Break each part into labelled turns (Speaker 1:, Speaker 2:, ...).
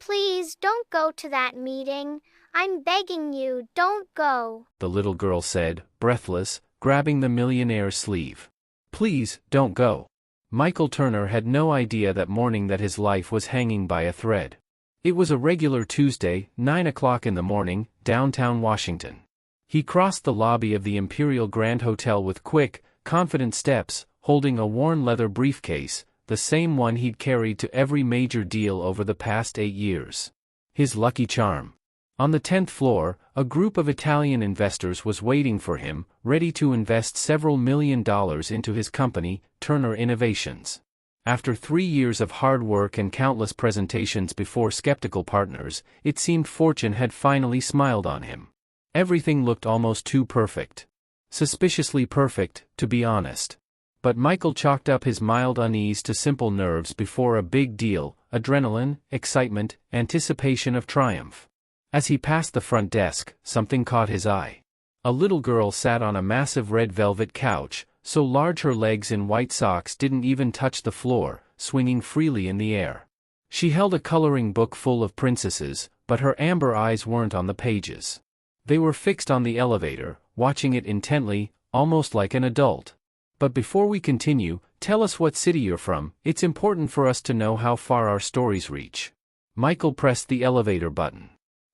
Speaker 1: Please don't go to that meeting. I'm begging you, don't go,
Speaker 2: the little girl said, breathless, grabbing the millionaire's sleeve. Please, don't go. Michael Turner had no idea that morning that his life was hanging by a thread. It was a regular Tuesday, 9 o'clock in the morning, downtown Washington. He crossed the lobby of the Imperial Grand Hotel with quick, confident steps, holding a worn leather briefcase, the same one he'd carried to every major deal over the past 8 years. His lucky charm. On the 10th floor, a group of Italian investors was waiting for him, ready to invest several $1 million into his company, Turner Innovations. After 3 years of hard work and countless presentations before skeptical partners, it seemed fortune had finally smiled on him. Everything looked almost too perfect. Suspiciously perfect, to be honest. But Michael chalked up his mild unease to simple nerves before a big deal, adrenaline, excitement, anticipation of triumph. As he passed the front desk, something caught his eye. A little girl sat on a massive red velvet couch, so large her legs in white socks didn't even touch the floor, swinging freely in the air. She held a coloring book full of princesses, but her amber eyes weren't on the pages. They were fixed on the elevator, watching it intently, almost like an adult. But before we continue, tell us what city you're from. It's important for us to know how far our stories reach. Michael pressed the elevator button.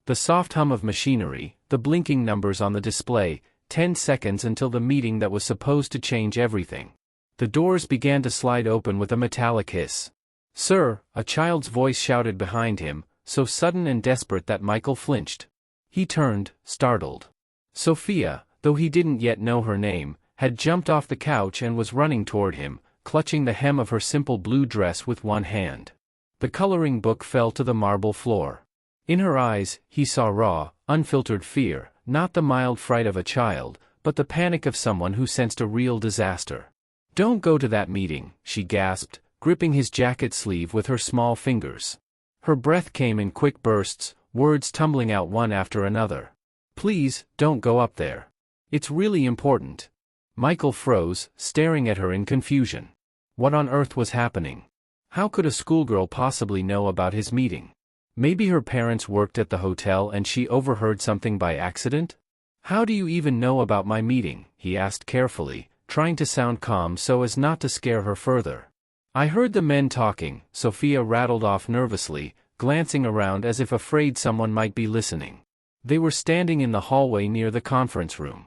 Speaker 2: The soft hum of machinery, the blinking numbers on the display, 10 seconds until the meeting that was supposed to change everything. The doors began to slide open with a metallic hiss. "Sir," a child's voice shouted behind him, so sudden and desperate that Michael flinched. He turned, startled. Sophia, though he didn't yet know her name, had jumped off the couch and was running toward him, clutching the hem of her simple blue dress with one hand. The coloring book fell to the marble floor. In her eyes, he saw raw, unfiltered fear, not the mild fright of a child, but the panic of someone who sensed a real disaster. "Don't go to that meeting," she gasped, gripping his jacket sleeve with her small fingers. Her breath came in quick bursts, words tumbling out one after another. "Please, don't go up there. It's really important." Michael froze, staring at her in confusion. What on earth was happening? How could a schoolgirl possibly know about his meeting? Maybe her parents worked at the hotel and she overheard something by accident? "How do you even know about my meeting?" he asked carefully, trying to sound calm so as not to scare her further. "I heard the men talking," Sophia rattled off nervously, glancing around as if afraid someone might be listening. "They were standing in the hallway near the conference room.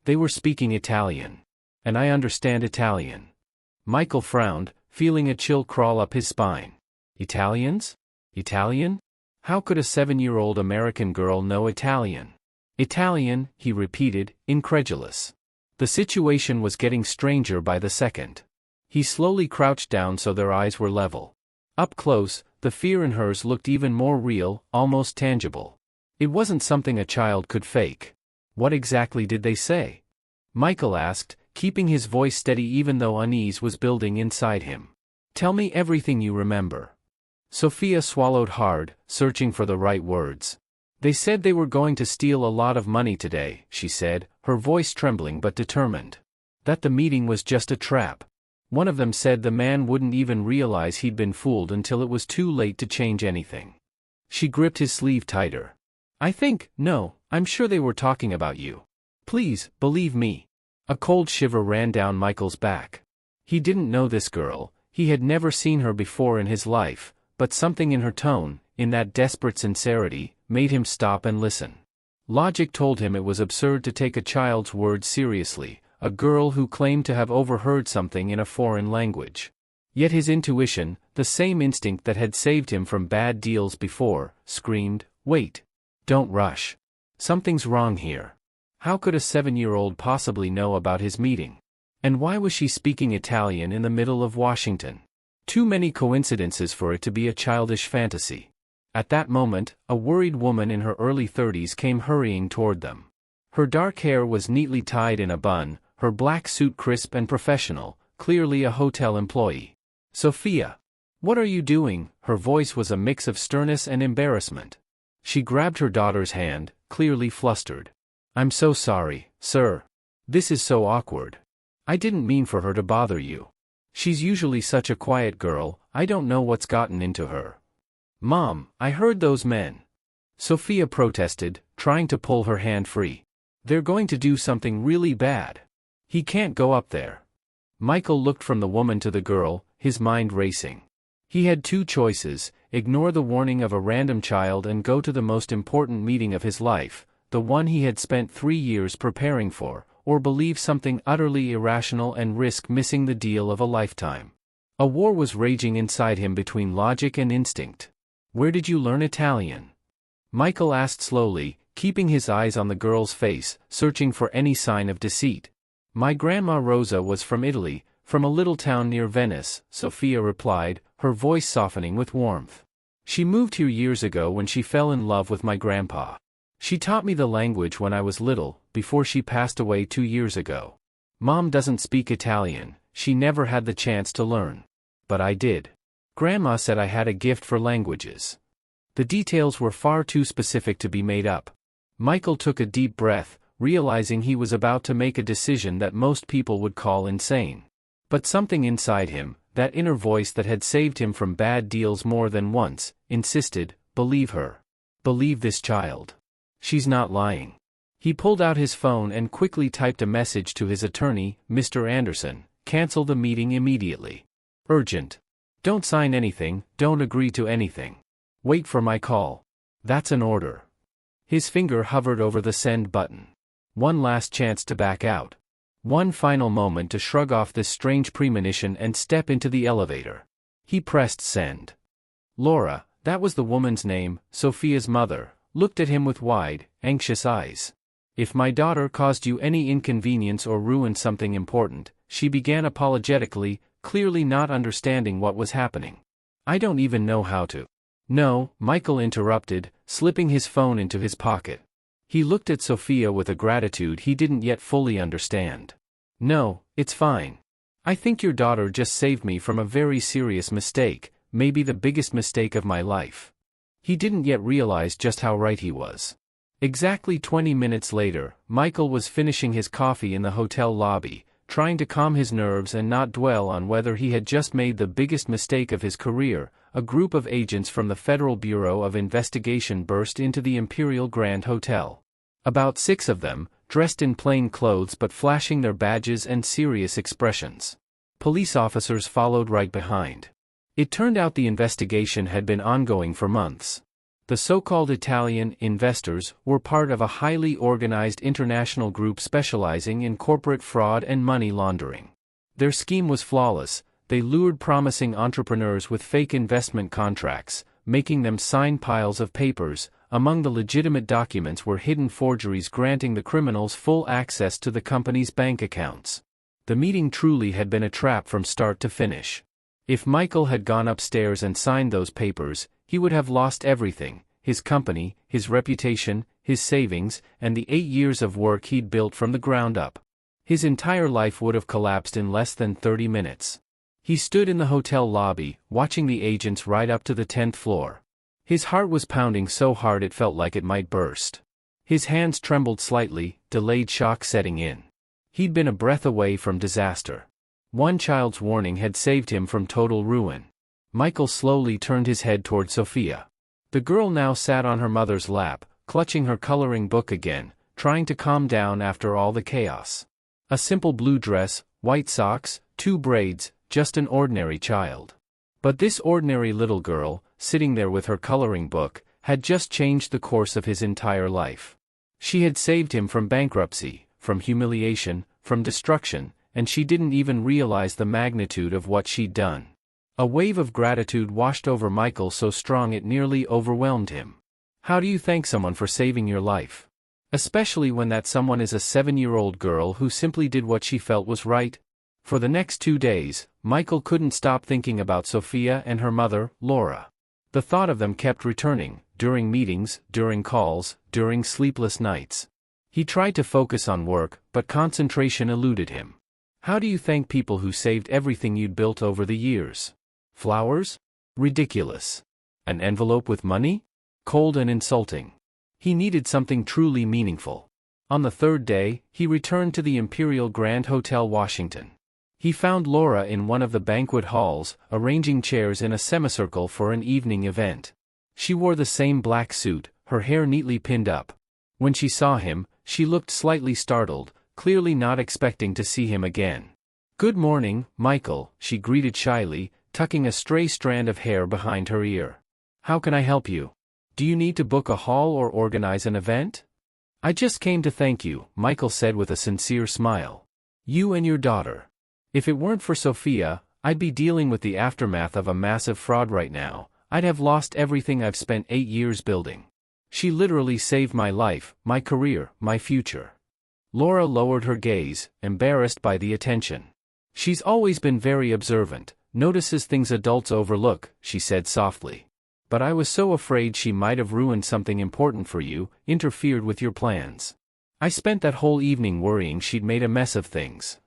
Speaker 2: They were speaking Italian. And I understand Italian." Michael frowned, feeling a chill crawl up his spine. Italians? Italian? How could a 7-year-old American girl know Italian? "Italian," he repeated, incredulous. The situation was getting stranger by the second. He slowly crouched down so their eyes were level. Up close, the fear in hers looked even more real, almost tangible. It wasn't something a child could fake. "What exactly did they say?" Michael asked, keeping his voice steady even though unease was building inside him. "Tell me everything you remember." Sophia swallowed hard, searching for the right words. "They said they were going to steal a lot of money today," she said, her voice trembling but determined. "That the meeting was just a trap. One of them said the man wouldn't even realize he'd been fooled until it was too late to change anything." She gripped his sleeve tighter. No, I'm sure they were talking about you. Please, believe me." A cold shiver ran down Michael's back. He didn't know this girl, he had never seen her before in his life, but something in her tone, in that desperate sincerity, made him stop and listen. Logic told him it was absurd to take a child's words seriously, a girl who claimed to have overheard something in a foreign language. Yet his intuition, the same instinct that had saved him from bad deals before, screamed, "Wait. Don't rush. Something's wrong here." How could a 7-year-old possibly know about his meeting? And why was she speaking Italian in the middle of Washington? Too many coincidences for it to be a childish fantasy. At that moment, a worried woman in her early 30s came hurrying toward them. Her dark hair was neatly tied in a bun, her black suit crisp and professional, clearly a hotel employee. "Sophia. What are you doing?" Her voice was a mix of sternness and embarrassment. She grabbed her daughter's hand, clearly flustered. "I'm so sorry, sir. This is so awkward. I didn't mean for her to bother you. She's usually such a quiet girl, I don't know what's gotten into her." Mom, I heard those men. Sophia protested, trying to pull her hand free. They're going to do something really bad. He can't go up there. Michael looked from the woman to the girl, his mind racing. He had two choices: ignore the warning of a random child and go to the most important meeting of his life, the one he had spent 3 years preparing for, or believe something utterly irrational and risk missing the deal of a lifetime. A war was raging inside him between logic and instinct. Where did you learn Italian? Michael asked slowly, keeping his eyes on the girl's face, searching for any sign of deceit. My grandma Rosa was from Italy, from a little town near Venice, Sophia replied, her voice softening with warmth. She moved here years ago when she fell in love with my grandpa. She taught me the language when I was little, before she passed away 2 years ago. Mom doesn't speak Italian, she never had the chance to learn. But I did. Grandma said I had a gift for languages. The details were far too specific to be made up. Michael took a deep breath, realizing he was about to make a decision that most people would call insane. But something inside him, that inner voice that had saved him from bad deals more than once, insisted, believe her. Believe this child. She's not lying. He pulled out his phone and quickly typed a message to his attorney, Mr. Anderson, cancel the meeting immediately. Urgent. Don't sign anything, don't agree to anything. Wait for my call. That's an order. His finger hovered over the send button. One last chance to back out. One final moment to shrug off this strange premonition and step into the elevator. He pressed send. Laura, that was the woman's name, Sophia's mother, looked at him with wide, anxious eyes. If my daughter caused you any inconvenience or ruined something important, she began apologetically, clearly not understanding what was happening. I don't even know how to. No, Michael interrupted, slipping his phone into his pocket. He looked at Sophia with a gratitude he didn't yet fully understand. No, it's fine. I think your daughter just saved me from a very serious mistake, maybe the biggest mistake of my life. He didn't yet realize just how right he was. Exactly 20 minutes later, Michael was finishing his coffee in the hotel lobby, trying to calm his nerves and not dwell on whether he had just made the biggest mistake of his career. A group of agents from the Federal Bureau of Investigation burst into the Imperial Grand Hotel. About 6 of them, dressed in plain clothes but flashing their badges and serious expressions. Police officers followed right behind. It turned out the investigation had been ongoing for months. The so-called Italian investors were part of a highly organized international group specializing in corporate fraud and money laundering. Their scheme was flawless. They lured promising entrepreneurs with fake investment contracts, making them sign piles of papers. Among the legitimate documents were hidden forgeries granting the criminals full access to the company's bank accounts. The meeting truly had been a trap from start to finish. If Michael had gone upstairs and signed those papers, he would have lost everything: his company, his reputation, his savings, and the 8 years of work he'd built from the ground up. His entire life would have collapsed in less than 30 minutes. He stood in the hotel lobby, watching the agents ride up to the 10th floor. His heart was pounding so hard it felt like it might burst. His hands trembled slightly, delayed shock setting in. He'd been a breath away from disaster. One child's warning had saved him from total ruin. Michael slowly turned his head toward Sophia. The girl now sat on her mother's lap, clutching her coloring book again, trying to calm down after all the chaos. A simple blue dress, white socks, 2 braids, just an ordinary child. But this ordinary little girl, sitting there with her coloring book, had just changed the course of his entire life. She had saved him from bankruptcy, from humiliation, from destruction, and she didn't even realize the magnitude of what she'd done. A wave of gratitude washed over Michael so strong it nearly overwhelmed him. How do you thank someone for saving your life? Especially when that someone is a 7-year-old girl who simply did what she felt was right? For the next 2 days, Michael couldn't stop thinking about Sophia and her mother, Laura. The thought of them kept returning, during meetings, during calls, during sleepless nights. He tried to focus on work, but concentration eluded him. How do you thank people who saved everything you'd built over the years? Flowers? Ridiculous. An envelope with money? Cold and insulting. He needed something truly meaningful. On the 3rd day, he returned to the Imperial Grand Hotel Washington. He found Laura in one of the banquet halls, arranging chairs in a semicircle for an evening event. She wore the same black suit, her hair neatly pinned up. When she saw him, she looked slightly startled, clearly not expecting to see him again. "Good morning, Michael," she greeted shyly, tucking a stray strand of hair behind her ear. "How can I help you? Do you need to book a hall or organize an event?" "I just came to thank you," Michael said with a sincere smile. "You and your daughter. If it weren't for Sophia, I'd be dealing with the aftermath of a massive fraud right now. I'd have lost everything I've spent 8 years building. She literally saved my life, my career, my future." Laura lowered her gaze, embarrassed by the attention. "She's always been very observant, notices things adults overlook," she said softly. "But I was so afraid she might have ruined something important for you, interfered with your plans. I spent that whole evening worrying she'd made a mess of things."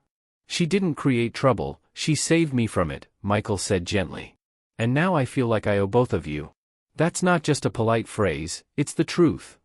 Speaker 2: "She didn't create trouble, she saved me from it," Michael said gently. "And now I feel like I owe both of you." "That's not just a polite phrase, it's the truth."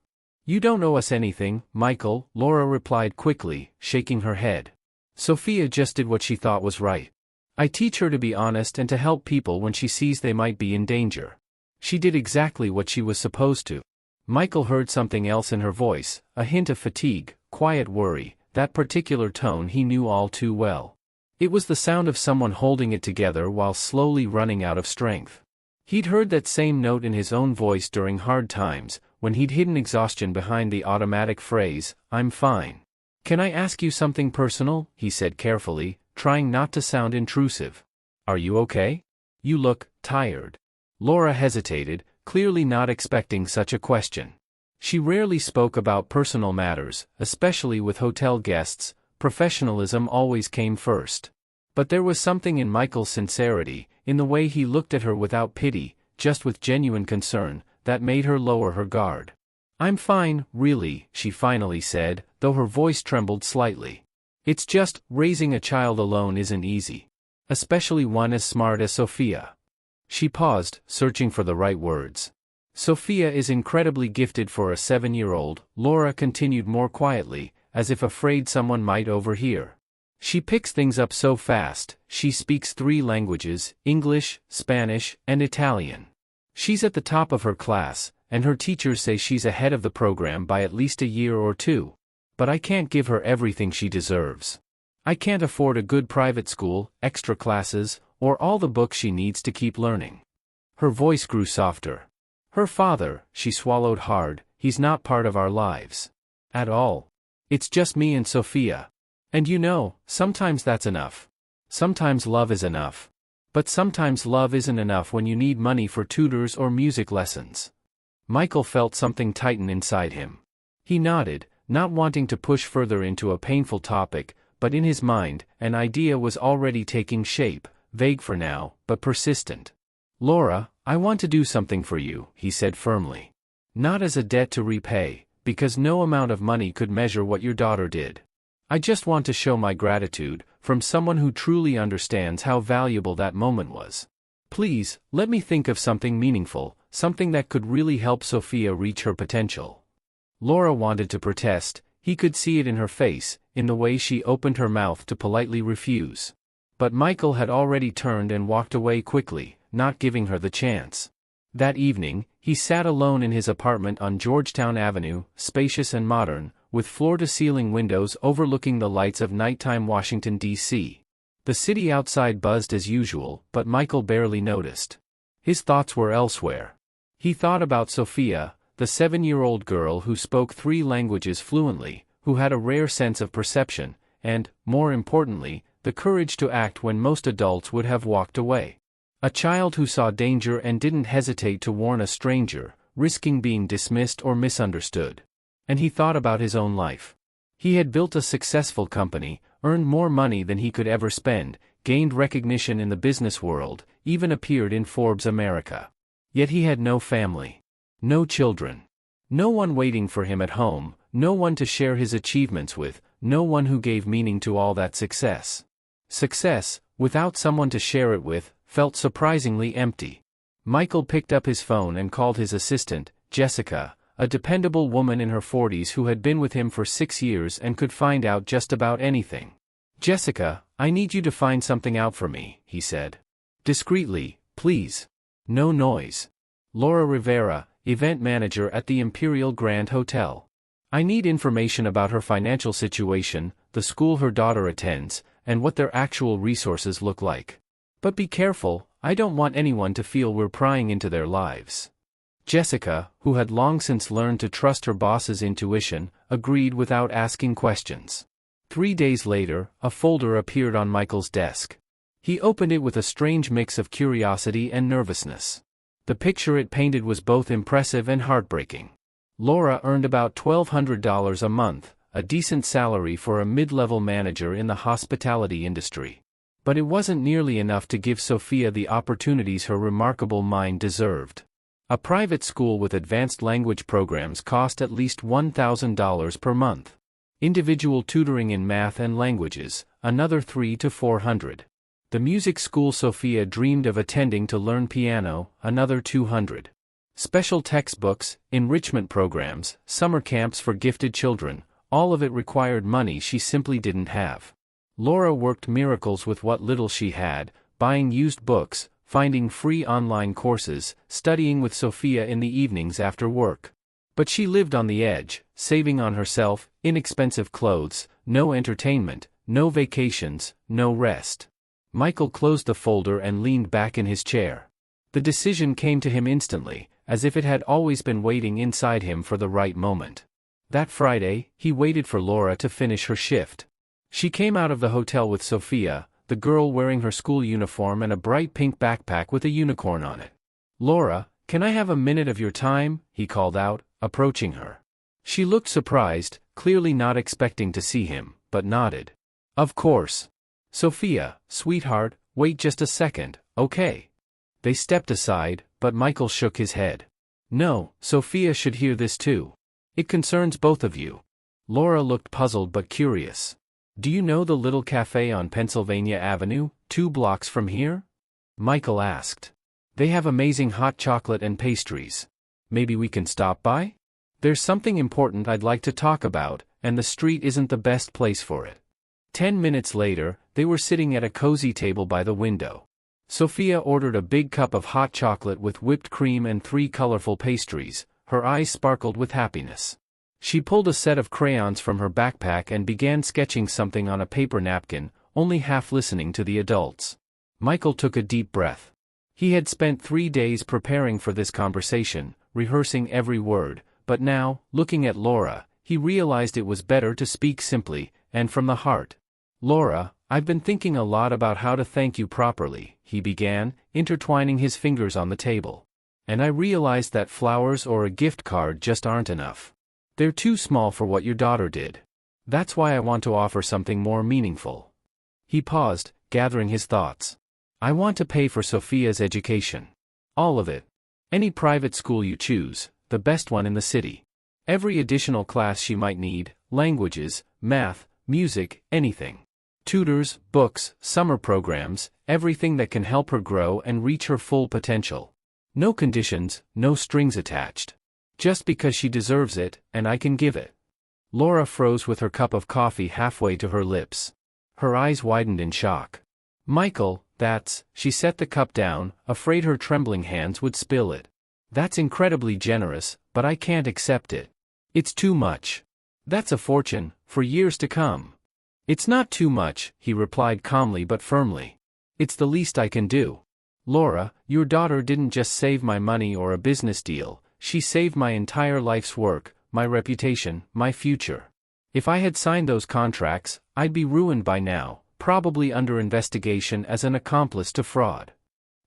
Speaker 2: "You don't owe us anything, Michael," Laura replied quickly, shaking her head. "Sophia just did what she thought was right. I teach her to be honest and to help people when she sees they might be in danger. She did exactly what she was supposed to." Michael heard something else in her voice, a hint of fatigue, quiet worry, that particular tone he knew all too well. It was the sound of someone holding it together while slowly running out of strength. He'd heard that same note in his own voice during hard times, when he'd hidden exhaustion behind the automatic phrase, "I'm fine." "Can I ask you something personal?" he said carefully, trying not to sound intrusive. "Are you okay? You look tired." Laura hesitated, clearly not expecting such a question. She rarely spoke about personal matters, especially with hotel guests. Professionalism always came first. But there was something in Michael's sincerity, in the way he looked at her without pity, just with genuine concern, that made her lower her guard. "I'm fine, really," she finally said, though her voice trembled slightly. "It's just, raising a child alone isn't easy. Especially one as smart as Sophia." She paused, searching for the right words. "Sophia is incredibly gifted for a 7-year-old, Laura continued more quietly, as if afraid someone might overhear. "She picks things up so fast. She speaks 3 languages, English, Spanish, and Italian. She's at the top of her class, and her teachers say she's ahead of the program by at least a year or 2. But I can't give her everything she deserves. I can't afford a good private school, extra classes, or all the books she needs to keep learning." Her voice grew softer. "Her father," she swallowed hard, "he's not part of our lives. At all. It's just me and Sophia. And you know, sometimes that's enough. Sometimes love is enough. But sometimes love isn't enough when you need money for tutors or music lessons." Michael felt something tighten inside him. He nodded, not wanting to push further into a painful topic, but in his mind, an idea was already taking shape, vague for now, but persistent. "Laura, I want to do something for you," he said firmly. "Not as a debt to repay, because no amount of money could measure what your daughter did. I just want to show my gratitude, from someone who truly understands how valuable that moment was. Please, let me think of something meaningful, something that could really help Sophia reach her potential." Laura wanted to protest, he could see it in her face, in the way she opened her mouth to politely refuse. But Michael had already turned and walked away quickly, not giving her the chance. That evening, he sat alone in his apartment on Georgetown Avenue, spacious and modern, with floor-to-ceiling windows overlooking the lights of nighttime Washington, D.C. The city outside buzzed as usual, but Michael barely noticed. His thoughts were elsewhere. He thought about Sophia, the 7-year-old girl who spoke 3 languages fluently, who had a rare sense of perception, and, more importantly, the courage to act when most adults would have walked away. A child who saw danger and didn't hesitate to warn a stranger, risking being dismissed or misunderstood. And he thought about his own life. He had built a successful company, earned more money than he could ever spend, gained recognition in the business world, even appeared in Forbes America. Yet he had no family. No children. No one waiting for him at home, no one to share his achievements with, no one who gave meaning to all that success. Success, without someone to share it with, felt surprisingly empty. Michael picked up his phone and called his assistant, Jessica, a dependable woman in her 40s who had been with him for 6 years and could find out just about anything. "Jessica, I need you to find something out for me," he said. "Discreetly, please. No noise." Laura Rivera, event manager at the Imperial Grand Hotel. I need information about her financial situation, the school her daughter attends, and what their actual resources look like. But be careful, I don't want anyone to feel we're prying into their lives. Jessica, who had long since learned to trust her boss's intuition, agreed without asking questions. 3 days later, a folder appeared on Michael's desk. He opened it with a strange mix of curiosity and nervousness. The picture it painted was both impressive and heartbreaking. Laura earned about $1,200 a month, a decent salary for a mid-level manager in the hospitality industry. But it wasn't nearly enough to give Sophia the opportunities her remarkable mind deserved. A private school with advanced language programs cost at least $1,000 per month. Individual tutoring in math and languages, another $300 to $400. The music school Sophia dreamed of attending to learn piano, another $200. Special textbooks, enrichment programs, summer camps for gifted children, all of it required money she simply didn't have. Laura worked miracles with what little she had, buying used books, finding free online courses, studying with Sophia in the evenings after work. But she lived on the edge, saving on herself, inexpensive clothes, no entertainment, no vacations, no rest. Michael closed the folder and leaned back in his chair. The decision came to him instantly, as if it had always been waiting inside him for the right moment. That Friday, he waited for Laura to finish her shift. She came out of the hotel with Sophia, the girl wearing her school uniform and a bright pink backpack with a unicorn on it. "Laura, can I have a minute of your time?" he called out, approaching her. She looked surprised, clearly not expecting to see him, but nodded. "Of course." "Sophia, sweetheart, wait just a second, okay?" They stepped aside, but Michael shook his head. "No, Sophia should hear this too. It concerns both of you." Laura looked puzzled but curious. "Do you know the little cafe on Pennsylvania Avenue, 2 blocks from here?" Michael asked. "They have amazing hot chocolate and pastries. Maybe we can stop by? There's something important I'd like to talk about, and the street isn't the best place for it." 10 minutes later, they were sitting at a cozy table by the window. Sophia ordered a big cup of hot chocolate with whipped cream and 3 colorful pastries. Her eyes sparkled with happiness. She pulled a set of crayons from her backpack and began sketching something on a paper napkin, only half listening to the adults. Michael took a deep breath. He had spent 3 days preparing for this conversation, rehearsing every word, but now, looking at Laura, he realized it was better to speak simply, and from the heart. "Laura, I've been thinking a lot about how to thank you properly," he began, intertwining his fingers on the table. "And I realized that flowers or a gift card just aren't enough. They're too small for what your daughter did. That's why I want to offer something more meaningful." He paused, gathering his thoughts. "I want to pay for Sophia's education. All of it. Any private school you choose, the best one in the city. Every additional class she might need, languages, math, music, anything. Tutors, books, summer programs, everything that can help her grow and reach her full potential. No conditions, no strings attached. Just because she deserves it, and I can give it." Laura froze with her cup of coffee halfway to her lips. Her eyes widened in shock. "Michael, she set the cup down, afraid her trembling hands would spill it. "That's incredibly generous, but I can't accept it. It's too much. That's a fortune, for years to come." "It's not too much," he replied calmly but firmly. "It's the least I can do. Laura, your daughter didn't just save my money or a business deal, she saved my entire life's work, my reputation, my future. If I had signed those contracts, I'd be ruined by now, probably under investigation as an accomplice to fraud."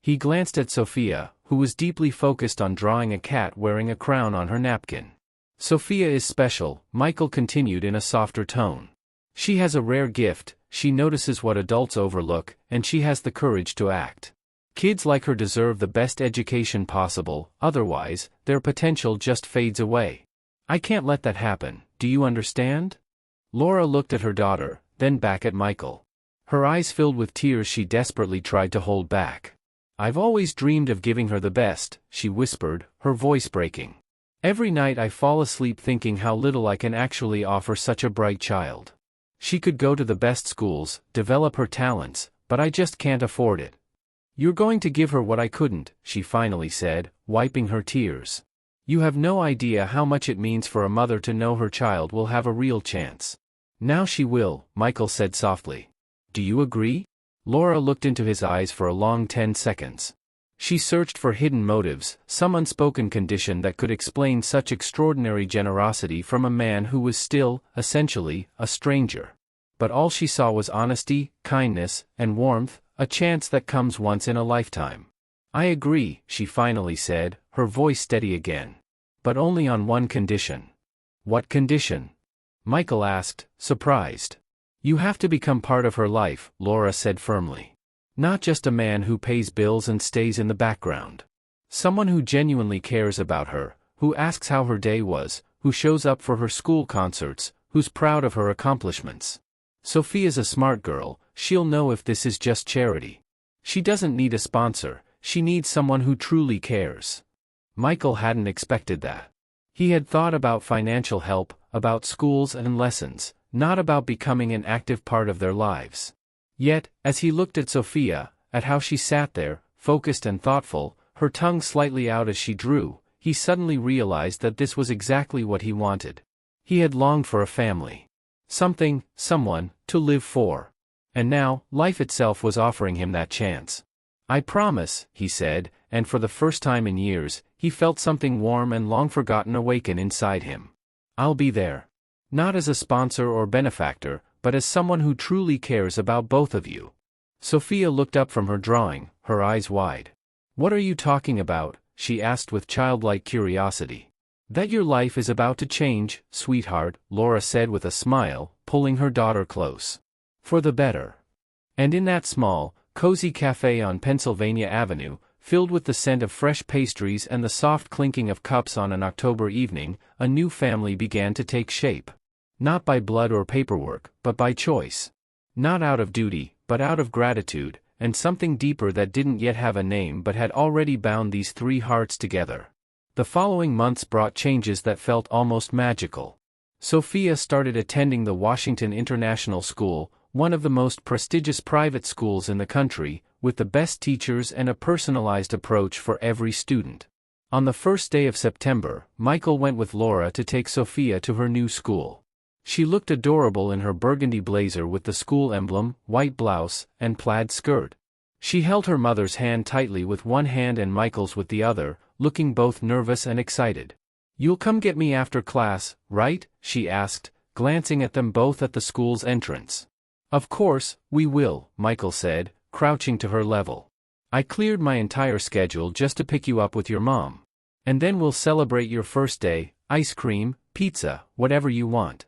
Speaker 2: He glanced at Sophia, who was deeply focused on drawing a cat wearing a crown on her napkin. "Sophia is special," Michael continued in a softer tone. "She has a rare gift, she notices what adults overlook, and she has the courage to act. Kids like her deserve the best education possible, otherwise, their potential just fades away. I can't let that happen, do you understand?" Laura looked at her daughter, then back at Michael. Her eyes filled with tears she desperately tried to hold back. "I've always dreamed of giving her the best," she whispered, her voice breaking. "Every night I fall asleep thinking how little I can actually offer such a bright child. She could go to the best schools, develop her talents, but I just can't afford it." You're going to give her what I couldn't, she finally said, wiping her tears. You have no idea how much it means for a mother to know her child will have a real chance. Now she will, Michael said softly. Do you agree? Laura looked into his eyes for a long 10 seconds. She searched for hidden motives, some unspoken condition that could explain such extraordinary generosity from a man who was still, essentially, a stranger. But all she saw was honesty, kindness, and warmth, a chance that comes once in a lifetime. I agree, she finally said, her voice steady again. But only on one condition. What condition? Michael asked, surprised. You have to become part of her life, Laura said firmly. Not just a man who pays bills and stays in the background. Someone who genuinely cares about her, who asks how her day was, who shows up for her school concerts, who's proud of her accomplishments. Sophia's a smart girl, she'll know if this is just charity. She doesn't need a sponsor, she needs someone who truly cares. Michael hadn't expected that. He had thought about financial help, about schools and lessons, not about becoming an active part of their lives. Yet, as he looked at Sophia, at how she sat there, focused and thoughtful, her tongue slightly out as she drew, he suddenly realized that this was exactly what he wanted. He had longed for a family. Something, someone, to live for. And now, life itself was offering him that chance. I promise, he said, and for the first time in years, he felt something warm and long-forgotten awaken inside him. I'll be there. Not as a sponsor or benefactor, but as someone who truly cares about both of you. Sophia looked up from her drawing, her eyes wide. What are you talking about? She asked with childlike curiosity. That your life is about to change, sweetheart, Laura said with a smile, pulling her daughter close. For the better. And in that small, cozy cafe on Pennsylvania Avenue, filled with the scent of fresh pastries and the soft clinking of cups on an October evening, a new family began to take shape. Not by blood or paperwork, but by choice. Not out of duty, but out of gratitude, and something deeper that didn't yet have a name but had already bound these three hearts together. The following months brought changes that felt almost magical. Sophia started attending the Washington International School, one of the most prestigious private schools in the country, with the best teachers and a personalized approach for every student. On the first day of September, Michael went with Laura to take Sophia to her new school. She looked adorable in her burgundy blazer with the school emblem, white blouse, and plaid skirt. She held her mother's hand tightly with one hand and Michael's with the other, looking both nervous and excited. You'll come get me after class, right? She asked, glancing at them both at the school's entrance. Of course, we will, Michael said, crouching to her level. I cleared my entire schedule just to pick you up with your mom. And then we'll celebrate your first day, ice cream, pizza, whatever you want.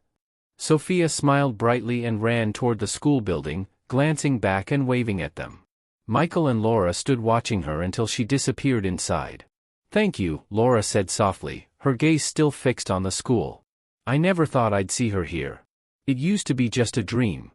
Speaker 2: Sophia smiled brightly and ran toward the school building, glancing back and waving at them. Michael and Laura stood watching her until she disappeared inside. Thank you, Laura said softly, her gaze still fixed on the school. I never thought I'd see her here. It used to be just a dream.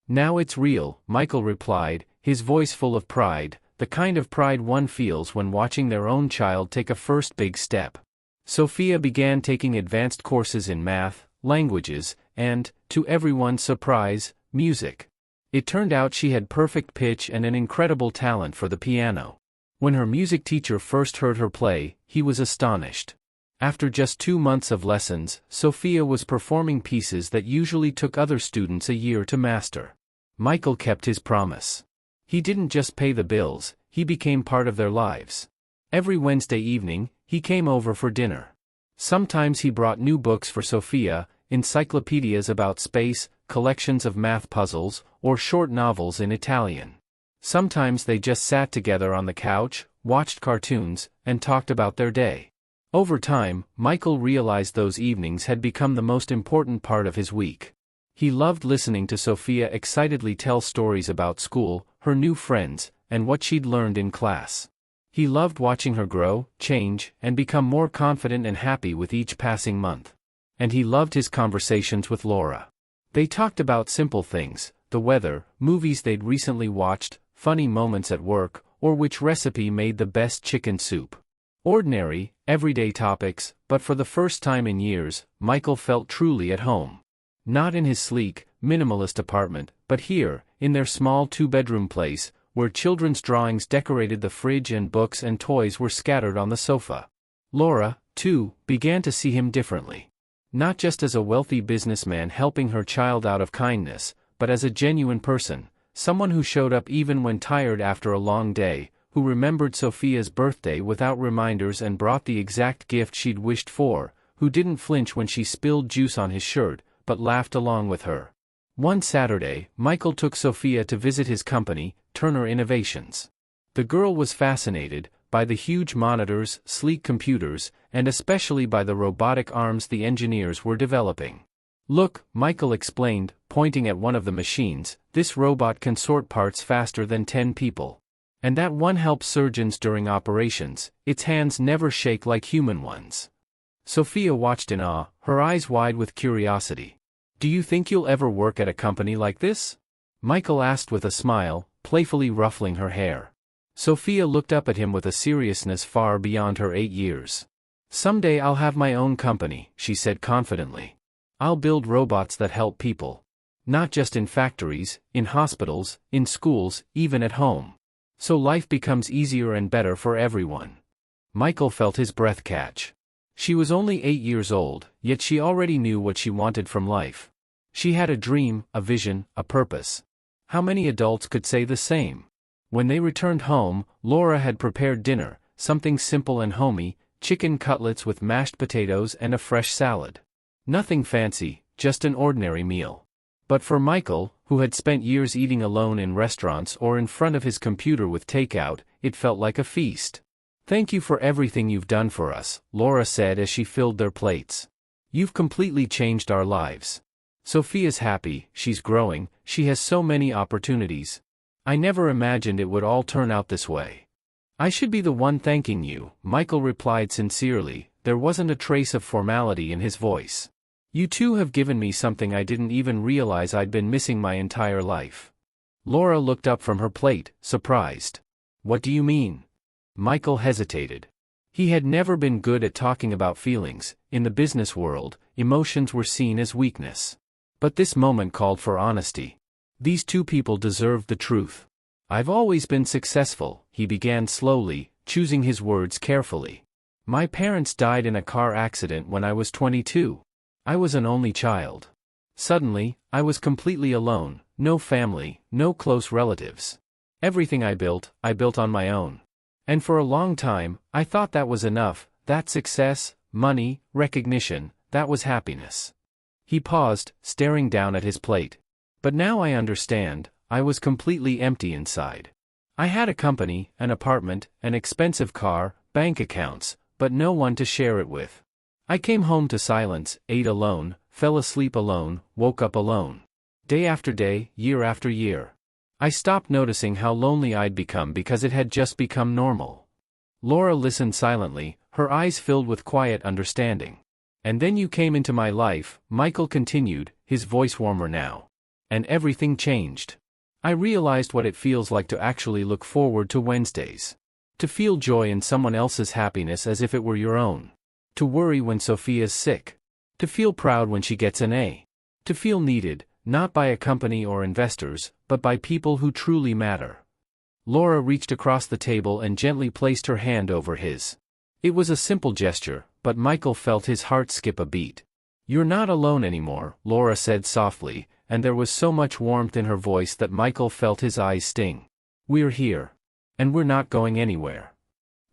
Speaker 2: Now it's real, Michael replied, his voice full of pride, the kind of pride one feels when watching their own child take a first big step. Sophia began taking advanced courses in math, languages, and, to everyone's surprise, music. It turned out she had perfect pitch and an incredible talent for the piano. When her music teacher first heard her play, he was astonished. After just 2 months of lessons, Sophia was performing pieces that usually took other students a year to master. Michael kept his promise. He didn't just pay the bills, he became part of their lives. Every Wednesday evening, he came over for dinner. Sometimes he brought new books for Sophia, encyclopedias about space, collections of math puzzles, or short novels in Italian. Sometimes they just sat together on the couch, watched cartoons, and talked about their day. Over time, Michael realized those evenings had become the most important part of his week. He loved listening to Sophia excitedly tell stories about school, her new friends, and what she'd learned in class. He loved watching her grow, change, and become more confident and happy with each passing month. And he loved his conversations with Laura. They talked about simple things, the weather, movies they'd recently watched, funny moments at work, or which recipe made the best chicken soup. Ordinary, everyday topics, but for the first time in years, Michael felt truly at home. Not in his sleek, minimalist apartment, but here, in their small 2-bedroom place, where children's drawings decorated the fridge and books and toys were scattered on the sofa. Laura, too, began to see him differently. Not just as a wealthy businessman helping her child out of kindness, but as a genuine person, someone who showed up even when tired after a long day, who remembered Sophia's birthday without reminders and brought the exact gift she'd wished for, who didn't flinch when she spilled juice on his shirt, but laughed along with her. One Saturday, Michael took Sophia to visit his company, Turner Innovations. The girl was fascinated by the huge monitors, sleek computers, and especially by the robotic arms the engineers were developing. "Look," Michael explained, pointing at one of the machines, "this robot can sort parts faster than 10 people. And that one helps surgeons during operations, its hands never shake like human ones." Sophia watched in awe, her eyes wide with curiosity. "Do you think you'll ever work at a company like this?" Michael asked with a smile, playfully ruffling her hair. Sophia looked up at him with a seriousness far beyond her 8 years. "Someday I'll have my own company," she said confidently. "I'll build robots that help people. Not just in factories, in hospitals, in schools, even at home. So life becomes easier and better for everyone." Michael felt his breath catch. She was only 8 years old, yet she already knew what she wanted from life. She had a dream, a vision, a purpose. How many adults could say the same? When they returned home, Laura had prepared dinner, something simple and homey, chicken cutlets with mashed potatoes and a fresh salad. Nothing fancy, just an ordinary meal. But for Michael, who had spent years eating alone in restaurants or in front of his computer with takeout, it felt like a feast. "Thank you for everything you've done for us," Laura said as she filled their plates. "You've completely changed our lives. Sophia's happy, she's growing, she has so many opportunities. I never imagined it would all turn out this way." "I should be the one thanking you," Michael replied sincerely. There wasn't a trace of formality in his voice. "You two have given me something I didn't even realize I'd been missing my entire life." Laura looked up from her plate, surprised. "What do you mean?" Michael hesitated. He had never been good at talking about feelings. In the business world, emotions were seen as weakness. But this moment called for honesty. These two people deserved the truth. "I've always been successful," he began slowly, choosing his words carefully. "My parents died in a car accident when I was 22. I was an only child. Suddenly, I was completely alone, no family, no close relatives. Everything I built on my own. And for a long time, I thought that was enough, that success, money, recognition, that was happiness." He paused, staring down at his plate. "But now I understand, I was completely empty inside. I had a company, an apartment, an expensive car, bank accounts, but no one to share it with. I came home to silence, ate alone, fell asleep alone, woke up alone. Day after day, year after year. I stopped noticing how lonely I'd become because it had just become normal." Laura listened silently, her eyes filled with quiet understanding. "And then you came into my life," Michael continued, his voice warmer now. "And everything changed. I realized what it feels like to actually look forward to Wednesdays. To feel joy in someone else's happiness as if it were your own. To worry when Sophia's sick. To feel proud when she gets an A. To feel needed, not by a company or investors, but by people who truly matter." Laura reached across the table and gently placed her hand over his. It was a simple gesture, but Michael felt his heart skip a beat. "You're not alone anymore," Laura said softly, and there was so much warmth in her voice that Michael felt his eyes sting. "We're here. And we're not going anywhere."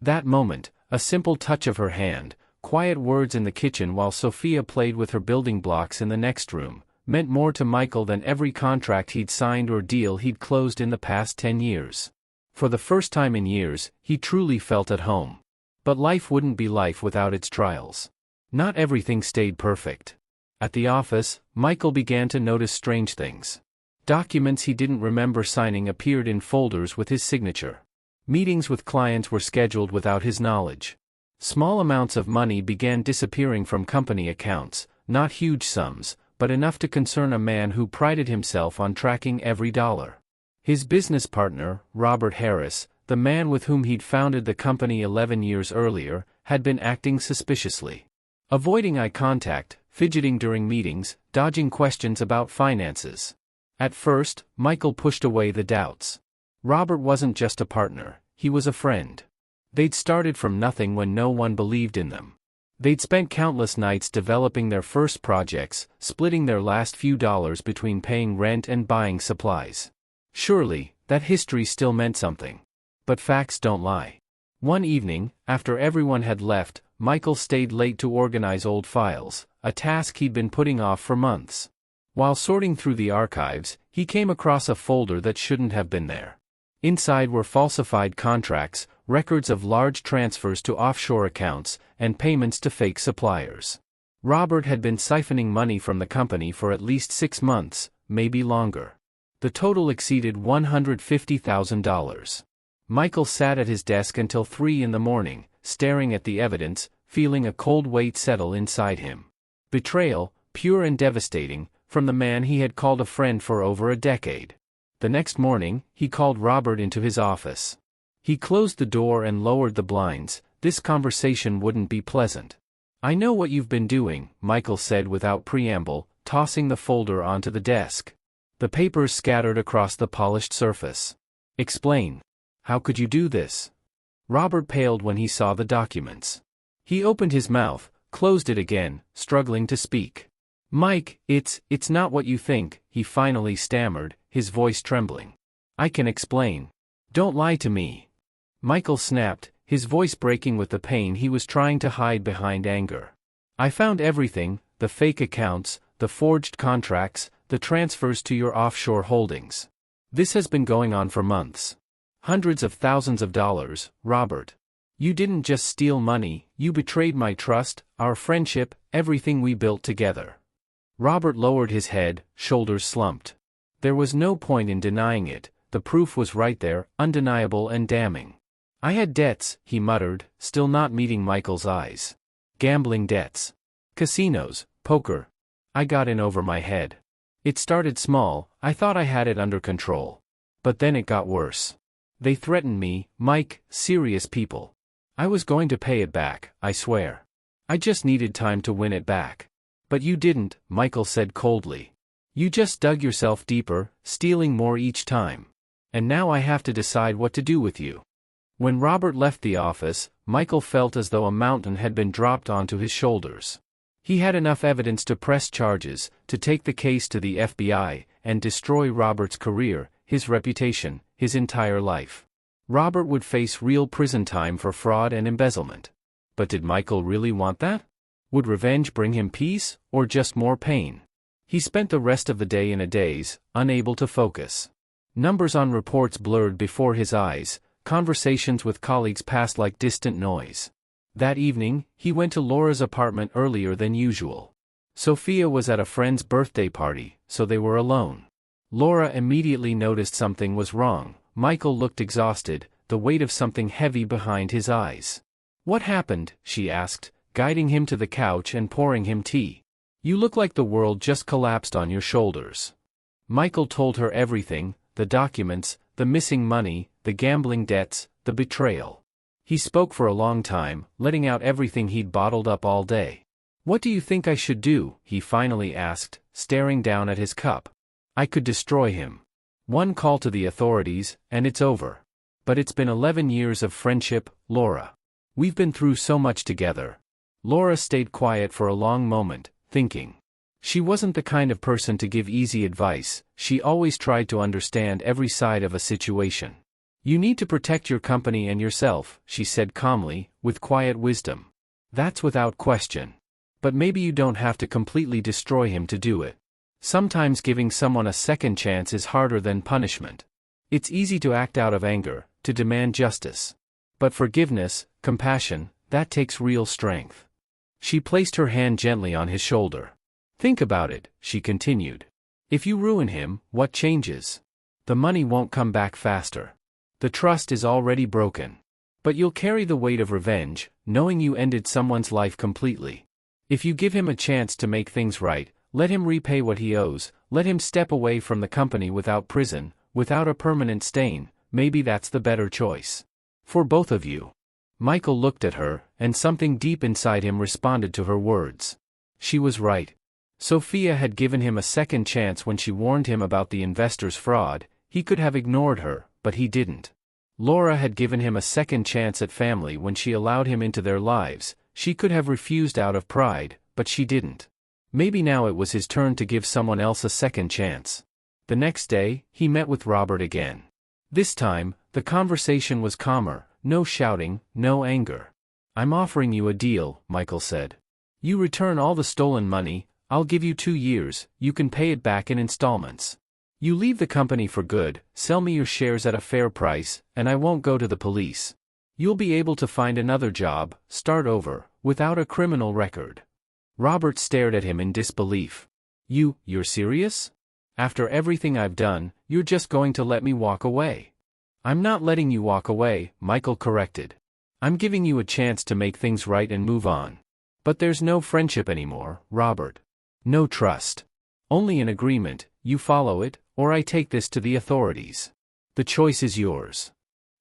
Speaker 2: That moment, a simple touch of her hand, quiet words in the kitchen while Sophia played with her building blocks in the next room, meant more to Michael than every contract he'd signed or deal he'd closed in the past 10 years. For the first time in years, he truly felt at home. But life wouldn't be life without its trials. Not everything stayed perfect. At the office, Michael began to notice strange things. Documents he didn't remember signing appeared in folders with his signature. Meetings with clients were scheduled without his knowledge. Small amounts of money began disappearing from company accounts, not huge sums, but enough to concern a man who prided himself on tracking every dollar. His business partner, Robert Harris, the man with whom he'd founded the company 11 years earlier, had been acting suspiciously. Avoiding eye contact, fidgeting during meetings, dodging questions about finances. At first, Michael pushed away the doubts. Robert wasn't just a partner, he was a friend. They'd started from nothing when no one believed in them. They'd spent countless nights developing their first projects, splitting their last few dollars between paying rent and buying supplies. Surely, that history still meant something. But facts don't lie. One evening, after everyone had left, Michael stayed late to organize old files, a task he'd been putting off for months. While sorting through the archives, he came across a folder that shouldn't have been there. Inside were falsified contracts, records of large transfers to offshore accounts, and payments to fake suppliers. Robert had been siphoning money from the company for at least 6 months, maybe longer. The total exceeded $150,000. Michael sat at his desk until 3 a.m, staring at the evidence, feeling a cold weight settle inside him. Betrayal, pure and devastating, from the man he had called a friend for over a decade. The next morning, he called Robert into his office. He closed the door and lowered the blinds. This conversation wouldn't be pleasant. "I know what you've been doing," Michael said without preamble, tossing the folder onto the desk. The papers scattered across the polished surface. "Explain. How could you do this?" Robert paled when he saw the documents. He opened his mouth, closed it again, struggling to speak. "Mike, it's not what you think," he finally stammered, his voice trembling. "I can explain. Don't lie to me." Michael snapped, his voice breaking with the pain he was trying to hide behind anger. "I found everything, the fake accounts, the forged contracts, the transfers to your offshore holdings. This has been going on for months. Hundreds of thousands of dollars, Robert. You didn't just steal money, you betrayed my trust, our friendship, everything we built together." Robert lowered his head, shoulders slumped. There was no point in denying it, the proof was right there, undeniable and damning. "I had debts," he muttered, still not meeting Michael's eyes. "Gambling debts. Casinos, poker. I got in over my head. It started small, I thought I had it under control. But then it got worse. They threatened me, Mike, serious people. I was going to pay it back, I swear. I just needed time to win it back. But you didn't," Michael said coldly. "You just dug yourself deeper, stealing more each time. And now I have to decide what to do with you." When Robert left the office, Michael felt as though a mountain had been dropped onto his shoulders. He had enough evidence to press charges, to take the case to the FBI, and destroy Robert's career, his reputation, his entire life. Robert would face real prison time for fraud and embezzlement. But did Michael really want that? Would revenge bring him peace, or just more pain? He spent the rest of the day in a daze, unable to focus. Numbers on reports blurred before his eyes, conversations with colleagues passed like distant noise. That evening, he went to Laura's apartment earlier than usual. Sophia was at a friend's birthday party, so they were alone. Laura immediately noticed something was wrong. Michael looked exhausted, the weight of something heavy behind his eyes. "What happened?" she asked, guiding him to the couch and pouring him tea. "You look like the world just collapsed on your shoulders." Michael told her everything, the documents, the missing money, the gambling debts, the betrayal. He spoke for a long time, letting out everything he'd bottled up all day. "What do you think I should do?" he finally asked, staring down at his cup. "I could destroy him. One call to the authorities, and it's over. But it's been 11 years of friendship, Laura. We've been through so much together." Laura stayed quiet for a long moment, thinking. She wasn't the kind of person to give easy advice, she always tried to understand every side of a situation. "You need to protect your company and yourself," she said calmly, with quiet wisdom. "That's without question. But maybe you don't have to completely destroy him to do it. Sometimes giving someone a second chance is harder than punishment. It's easy to act out of anger, to demand justice. But forgiveness, compassion, that takes real strength." She placed her hand gently on his shoulder. "Think about it," she continued. "If you ruin him, what changes? The money won't come back faster. The trust is already broken. But you'll carry the weight of revenge, knowing you ended someone's life completely. If you give him a chance to make things right, let him repay what he owes, let him step away from the company without prison, without a permanent stain, maybe that's the better choice. For both of you." Michael looked at her, and something deep inside him responded to her words. She was right. Sophia had given him a second chance when she warned him about the investor's fraud. He could have ignored her, but he didn't. Laura had given him a second chance at family when she allowed him into their lives. She could have refused out of pride, but she didn't. Maybe now it was his turn to give someone else a second chance. The next day, he met with Robert again. This time, the conversation was calmer, no shouting, no anger. "I'm offering you a deal," Michael said. "You return all the stolen money, I'll give you 2 years, you can pay it back in installments. You leave the company for good, sell me your shares at a fair price, and I won't go to the police. You'll be able to find another job, start over, without a criminal record." Robert stared at him in disbelief. You're serious? After everything I've done, you're just going to let me walk away?" "I'm not letting you walk away," Michael corrected. "I'm giving you a chance to make things right and move on. But there's no friendship anymore, Robert. No trust. Only an agreement, you follow it, or I take this to the authorities. The choice is yours."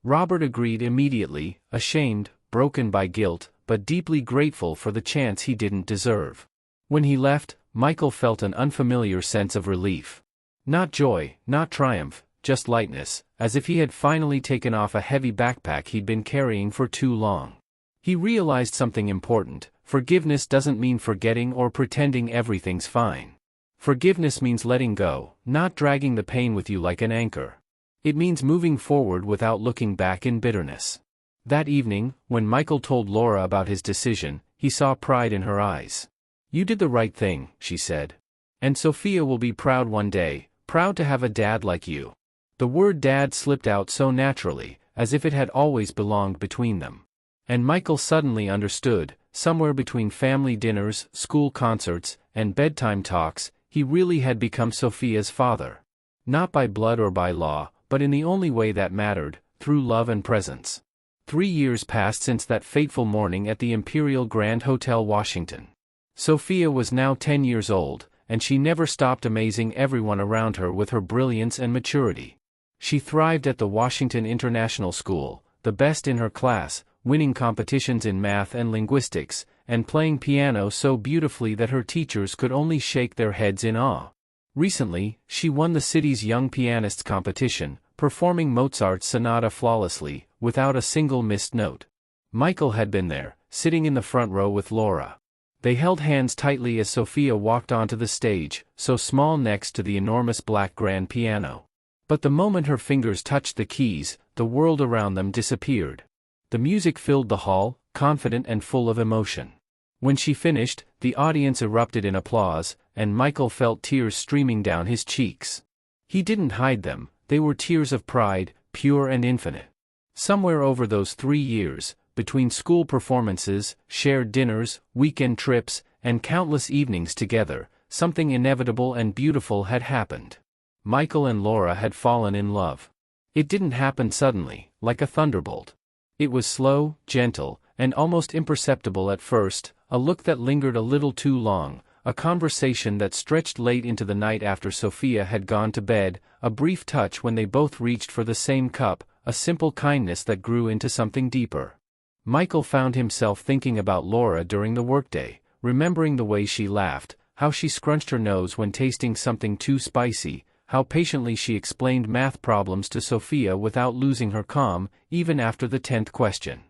Speaker 2: Robert agreed immediately, ashamed, broken by guilt, but deeply grateful for the chance he didn't deserve. When he left, Michael felt an unfamiliar sense of relief. Not joy, not triumph, just lightness, as if he had finally taken off a heavy backpack he'd been carrying for too long. He realized something important: forgiveness doesn't mean forgetting or pretending everything's fine. Forgiveness means letting go, not dragging the pain with you like an anchor. It means moving forward without looking back in bitterness. That evening, when Michael told Laura about his decision, he saw pride in her eyes. "You did the right thing," she said. "And Sophia will be proud one day, proud to have a dad like you." The word dad slipped out so naturally, as if it had always belonged between them. And Michael suddenly understood, somewhere between family dinners, school concerts, and bedtime talks, he really had become Sophia's father. Not by blood or by law, but in the only way that mattered, through love and presence. 3 years passed since that fateful morning at the Imperial Grand Hotel, Washington. Sophia was now 10 years old, and she never stopped amazing everyone around her with her brilliance and maturity. She thrived at the Washington International School, the best in her class, winning competitions in math and linguistics, and playing piano so beautifully that her teachers could only shake their heads in awe. Recently, she won the city's Young Pianists competition, performing Mozart's sonata flawlessly, without a single missed note. Michael had been there, sitting in the front row with Laura. They held hands tightly as Sophia walked onto the stage, so small next to the enormous black grand piano. But the moment her fingers touched the keys, the world around them disappeared. The music filled the hall, confident and full of emotion. When she finished, the audience erupted in applause, and Michael felt tears streaming down his cheeks. He didn't hide them, they were tears of pride, pure and infinite. Somewhere over those 3 years, between school performances, shared dinners, weekend trips, and countless evenings together, something inevitable and beautiful had happened. Michael and Laura had fallen in love. It didn't happen suddenly, like a thunderbolt. It was slow, gentle, and almost imperceptible at first, a look that lingered a little too long, a conversation that stretched late into the night after Sophia had gone to bed, a brief touch when they both reached for the same cup, a simple kindness that grew into something deeper. Michael found himself thinking about Laura during the workday, remembering the way she laughed, how she scrunched her nose when tasting something too spicy, how patiently she explained math problems to Sophia without losing her calm, even after the 10th question.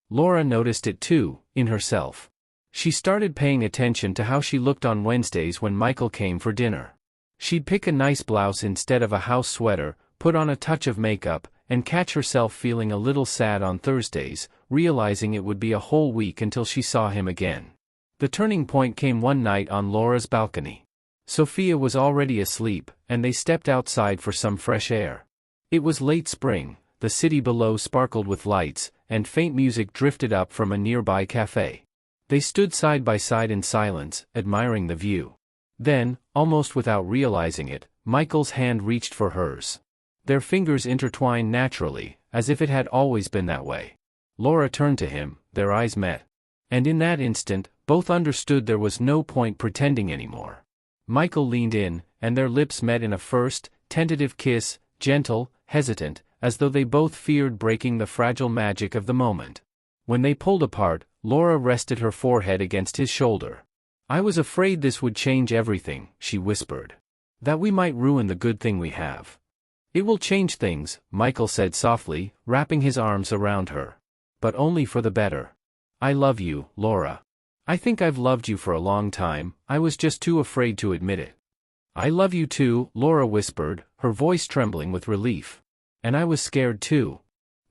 Speaker 2: Laura noticed it too, in herself. She started paying attention to how she looked on Wednesdays when Michael came for dinner. She'd pick a nice blouse instead of a house sweater, put on a touch of makeup, and catch herself feeling a little sad on Thursdays, realizing it would be a whole week until she saw him again. The turning point came one night on Laura's balcony. Sophia was already asleep, and they stepped outside for some fresh air. It was late spring, the city below sparkled with lights, and faint music drifted up from a nearby cafe. They stood side by side in silence, admiring the view. Then, almost without realizing it, Michael's hand reached for hers. Their fingers intertwined naturally, as if it had always been that way. Laura turned to him, their eyes met. And in that instant, both understood there was no point pretending anymore. Michael leaned in, and their lips met in a first, tentative kiss, gentle, hesitant, as though they both feared breaking the fragile magic of the moment. When they pulled apart, Laura rested her forehead against his shoulder. "I was afraid this would change everything," she whispered. "That we might ruin the good thing we have." It will change things, Michael said softly, wrapping his arms around her. But only for the better. I love you, Laura. I think I've loved you for a long time, I was just too afraid to admit it. I love you too, Laura whispered, her voice trembling with relief. And I was scared too.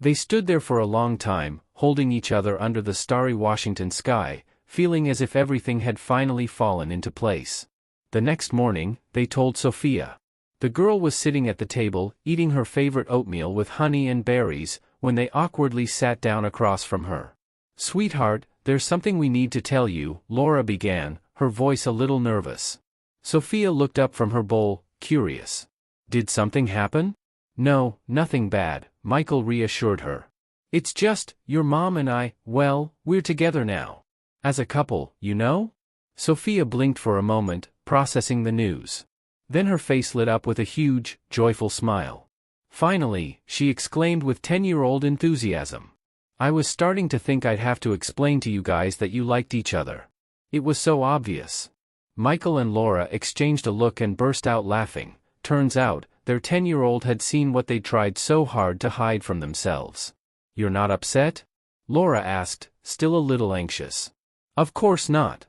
Speaker 2: They stood there for a long time, holding each other under the starry Washington sky, feeling as if everything had finally fallen into place. The next morning, they told Sophia. The girl was sitting at the table, eating her favorite oatmeal with honey and berries, when they awkwardly sat down across from her. Sweetheart, there's something we need to tell you, Laura began, her voice a little nervous. Sophia looked up from her bowl, curious. Did something happen? No, nothing bad, Michael reassured her. It's just, your mom and I, well, we're together now. As a couple, you know? Sophia blinked for a moment, processing the news. Then her face lit up with a huge, joyful smile. Finally, she exclaimed with 10-year-old enthusiasm. I was starting to think I'd have to explain to you guys that you liked each other. It was so obvious. Michael and Laura exchanged a look and burst out laughing. Turns out, their 10-year-old had seen what they'd tried so hard to hide from themselves. You're not upset? Laura asked, still a little anxious. Of course not.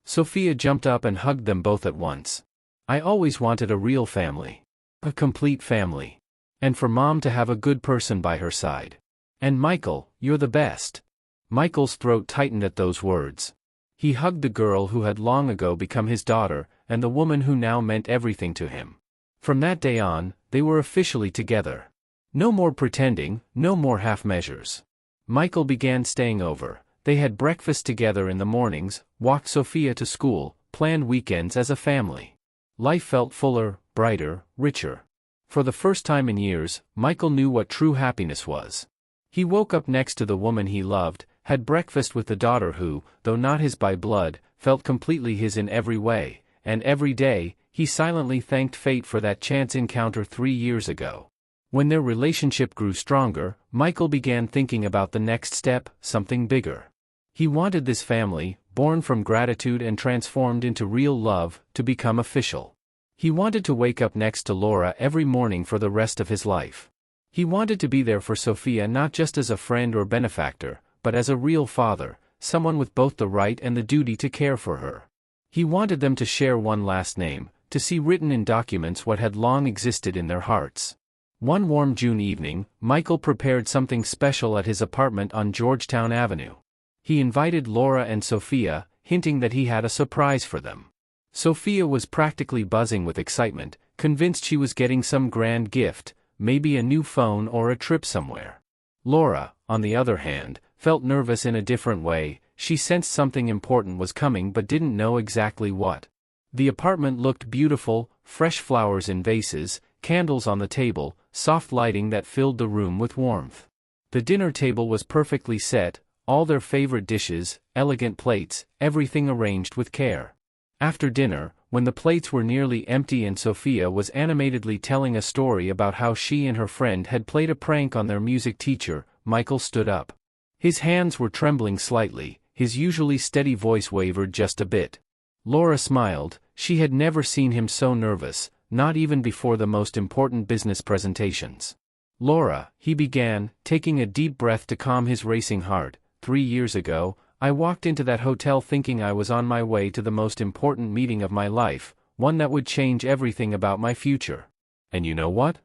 Speaker 2: Sophia jumped up and hugged them both at once. I always wanted a real family. A complete family. And for Mom to have a good person by her side. And Michael, you're the best. Michael's throat tightened at those words. He hugged the girl who had long ago become his daughter, and the woman who now meant everything to him. From that day on, they were officially together. No more pretending, no more half measures. Michael began staying over. They had breakfast together in the mornings, walked Sophia to school, planned weekends as a family. Life felt fuller, brighter, richer. For the first time in years, Michael knew what true happiness was. He woke up next to the woman he loved, had breakfast with the daughter who, though not his by blood, felt completely his in every way, and every day, he silently thanked fate for that chance encounter 3 years ago. When their relationship grew stronger, Michael began thinking about the next step, something bigger. He wanted this family, born from gratitude and transformed into real love, to become official. He wanted to wake up next to Laura every morning for the rest of his life. He wanted to be there for Sophia not just as a friend or benefactor, but as a real father, someone with both the right and the duty to care for her. He wanted them to share one last name, to see written in documents what had long existed in their hearts. One warm June evening, Michael prepared something special at his apartment on Georgetown Avenue. He invited Laura and Sophia, hinting that he had a surprise for them. Sophia was practically buzzing with excitement, convinced she was getting some grand gift, maybe a new phone or a trip somewhere. Laura, on the other hand, felt nervous in a different way. She sensed something important was coming but didn't know exactly what. The apartment looked beautiful, fresh flowers in vases, candles on the table, soft lighting that filled the room with warmth. The dinner table was perfectly set, all their favorite dishes, elegant plates, everything arranged with care. After dinner, when the plates were nearly empty and Sophia was animatedly telling a story about how she and her friend had played a prank on their music teacher, Michael stood up. His hands were trembling slightly, his usually steady voice wavered just a bit. Laura smiled. She had never seen him so nervous, not even before the most important business presentations. Laura, he began, taking a deep breath to calm his racing heart, 3 years ago, I walked into that hotel thinking I was on my way to the most important meeting of my life, one that would change everything about my future. And you know what?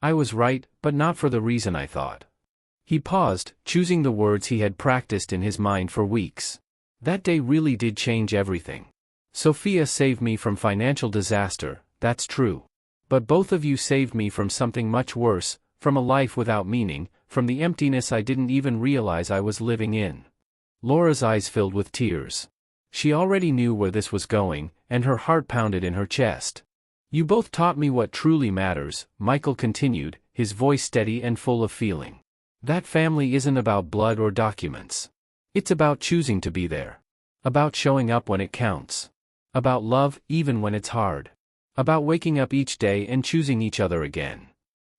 Speaker 2: I was right, but not for the reason I thought. He paused, choosing the words he had practiced in his mind for weeks. That day really did change everything. Sophia saved me from financial disaster, that's true. But both of you saved me from something much worse, from a life without meaning, from the emptiness I didn't even realize I was living in. Laura's eyes filled with tears. She already knew where this was going, and her heart pounded in her chest. You both taught me what truly matters, Michael continued, his voice steady and full of feeling. That family isn't about blood or documents. It's about choosing to be there. About showing up when it counts. About love, even when it's hard. About waking up each day and choosing each other again.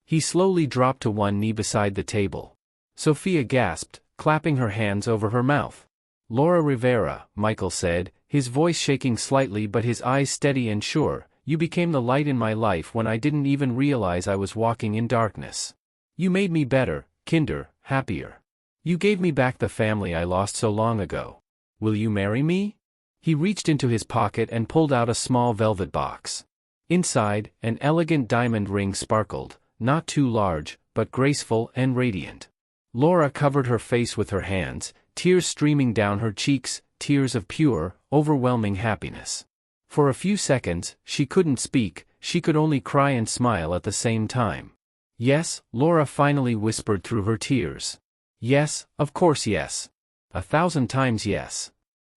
Speaker 2: He slowly dropped to one knee beside the table. Sophia gasped, clapping her hands over her mouth. Laura Rivera, Michael said, his voice shaking slightly but his eyes steady and sure, you became the light in my life when I didn't even realize I was walking in darkness. You made me better, kinder, happier. You gave me back the family I lost so long ago. Will you marry me? He reached into his pocket and pulled out a small velvet box. Inside, an elegant diamond ring sparkled, not too large, but graceful and radiant. Laura covered her face with her hands, tears streaming down her cheeks, tears of pure, overwhelming happiness. For a few seconds, she couldn't speak, she could only cry and smile at the same time. Yes, Laura finally whispered through her tears. Yes, of course yes. 1,000 times yes.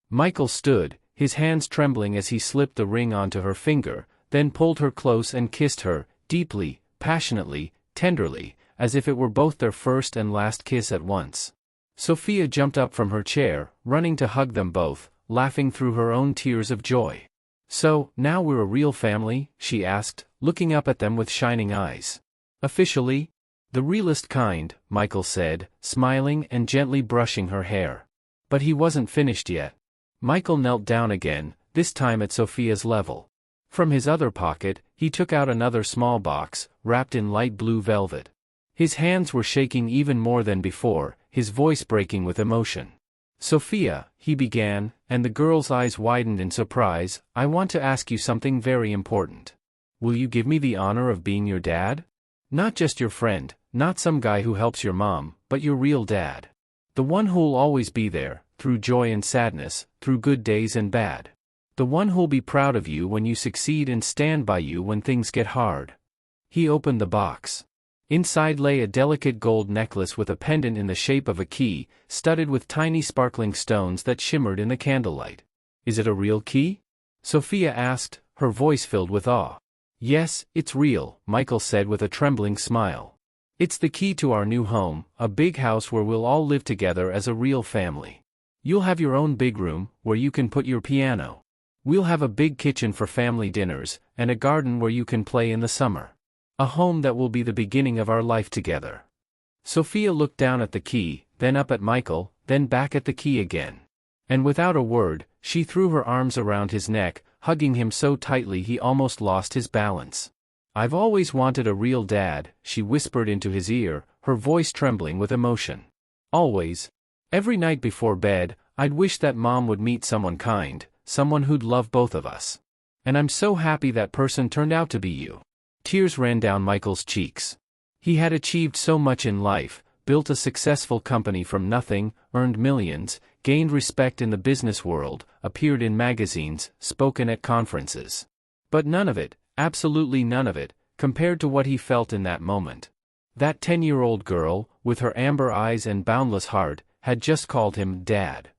Speaker 2: Michael stood, his hands trembling as he slipped the ring onto her finger, then pulled her close and kissed her, deeply, passionately, tenderly, as if it were both their first and last kiss at once. Sophia jumped up from her chair, running to hug them both, laughing through her own tears of joy. So, now we're a real family? She asked, looking up at them with shining eyes. Officially? The realest kind, Michael said, smiling and gently brushing her hair. But he wasn't finished yet. Michael knelt down again, this time at Sophia's level. From his other pocket, he took out another small box, wrapped in light blue velvet. His hands were shaking even more than before, his voice breaking with emotion. Sophia, he began, and the girl's eyes widened in surprise, I want to ask you something very important. Will you give me the honor of being your dad? Not just your friend, not some guy who helps your mom, but your real dad. The one who'll always be there, through joy and sadness, through good days and bad. The one who'll be proud of you when you succeed and stand by you when things get hard. He opened the box. Inside lay a delicate gold necklace with a pendant in the shape of a key, studded with tiny sparkling stones that shimmered in the candlelight. Is it a real key? Sophia asked, her voice filled with awe. Yes, it's real, Michael said with a trembling smile. It's the key to our new home, a big house where we'll all live together as a real family. You'll have your own big room, where you can put your piano. We'll have a big kitchen for family dinners, and a garden where you can play in the summer. A home that will be the beginning of our life together. Sophia looked down at the key, then up at Michael, then back at the key again. And without a word, she threw her arms around his neck, hugging him so tightly he almost lost his balance. I've always wanted a real dad, she whispered into his ear, her voice trembling with emotion. Always. Every night before bed, I'd wish that Mom would meet someone kind, someone who'd love both of us. And I'm so happy that person turned out to be you. Tears ran down Michael's cheeks. He had achieved so much in life, built a successful company from nothing, earned millions, gained respect in the business world, appeared in magazines, spoken at conferences. But none of it, absolutely none of it, compared to what he felt in that moment. That 10-year-old girl, with her amber eyes and boundless heart, had just called him Dad.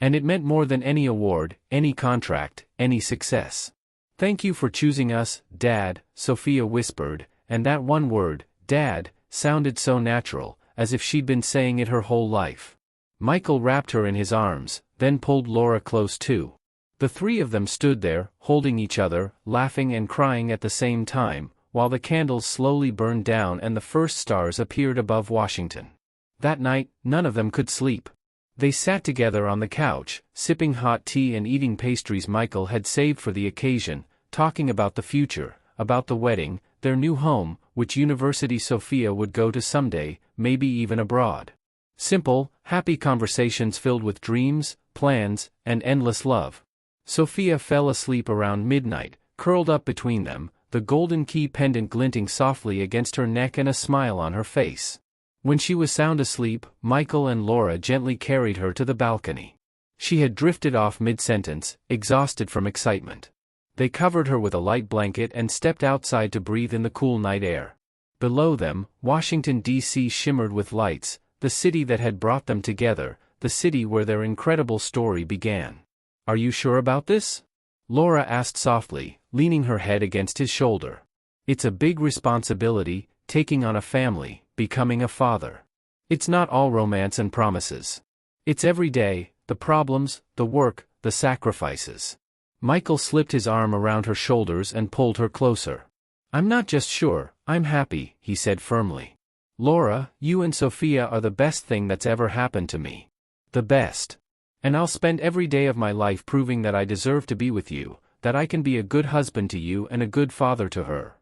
Speaker 2: And it meant more than any award, any contract, any success. Thank you for choosing us, Dad, Sophia whispered, and that one word, Dad, sounded so natural, as if she'd been saying it her whole life. Michael wrapped her in his arms, then pulled Laura close too. The three of them stood there, holding each other, laughing and crying at the same time, while the candles slowly burned down and the first stars appeared above Washington. That night, none of them could sleep. They sat together on the couch, sipping hot tea and eating pastries Michael had saved for the occasion, talking about the future, about the wedding, their new home, which university Sophia would go to someday, maybe even abroad. Simple, happy conversations filled with dreams, plans, and endless love. Sophia fell asleep around midnight, curled up between them, the golden key pendant glinting softly against her neck and a smile on her face. When she was sound asleep, Michael and Laura gently carried her to the balcony. She had drifted off mid-sentence, exhausted from excitement. They covered her with a light blanket and stepped outside to breathe in the cool night air. Below them, Washington, D.C. shimmered with lights, the city that had brought them together, the city where their incredible story began. Are you sure about this? Laura asked softly, leaning her head against his shoulder. It's a big responsibility, taking on a family, becoming a father. It's not all romance and promises. It's every day, the problems, the work, the sacrifices. Michael slipped his arm around her shoulders and pulled her closer. I'm not just sure, I'm happy, he said firmly. Laura, you and Sophia are the best thing that's ever happened to me. The best. And I'll spend every day of my life proving that I deserve to be with you, that I can be a good husband to you and a good father to her."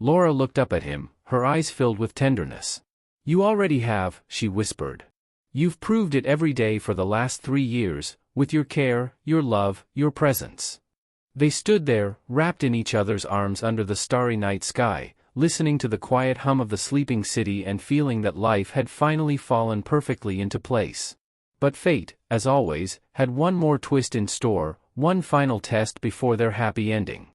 Speaker 2: Laura looked up at him, her eyes filled with tenderness. "You already have," she whispered. "You've proved it every day for the last 3 years, with your care, your love, your presence." They stood there, wrapped in each other's arms under the starry night sky, listening to the quiet hum of the sleeping city and feeling that life had finally fallen perfectly into place. But fate, as always, had one more twist in store, one final test before their happy ending.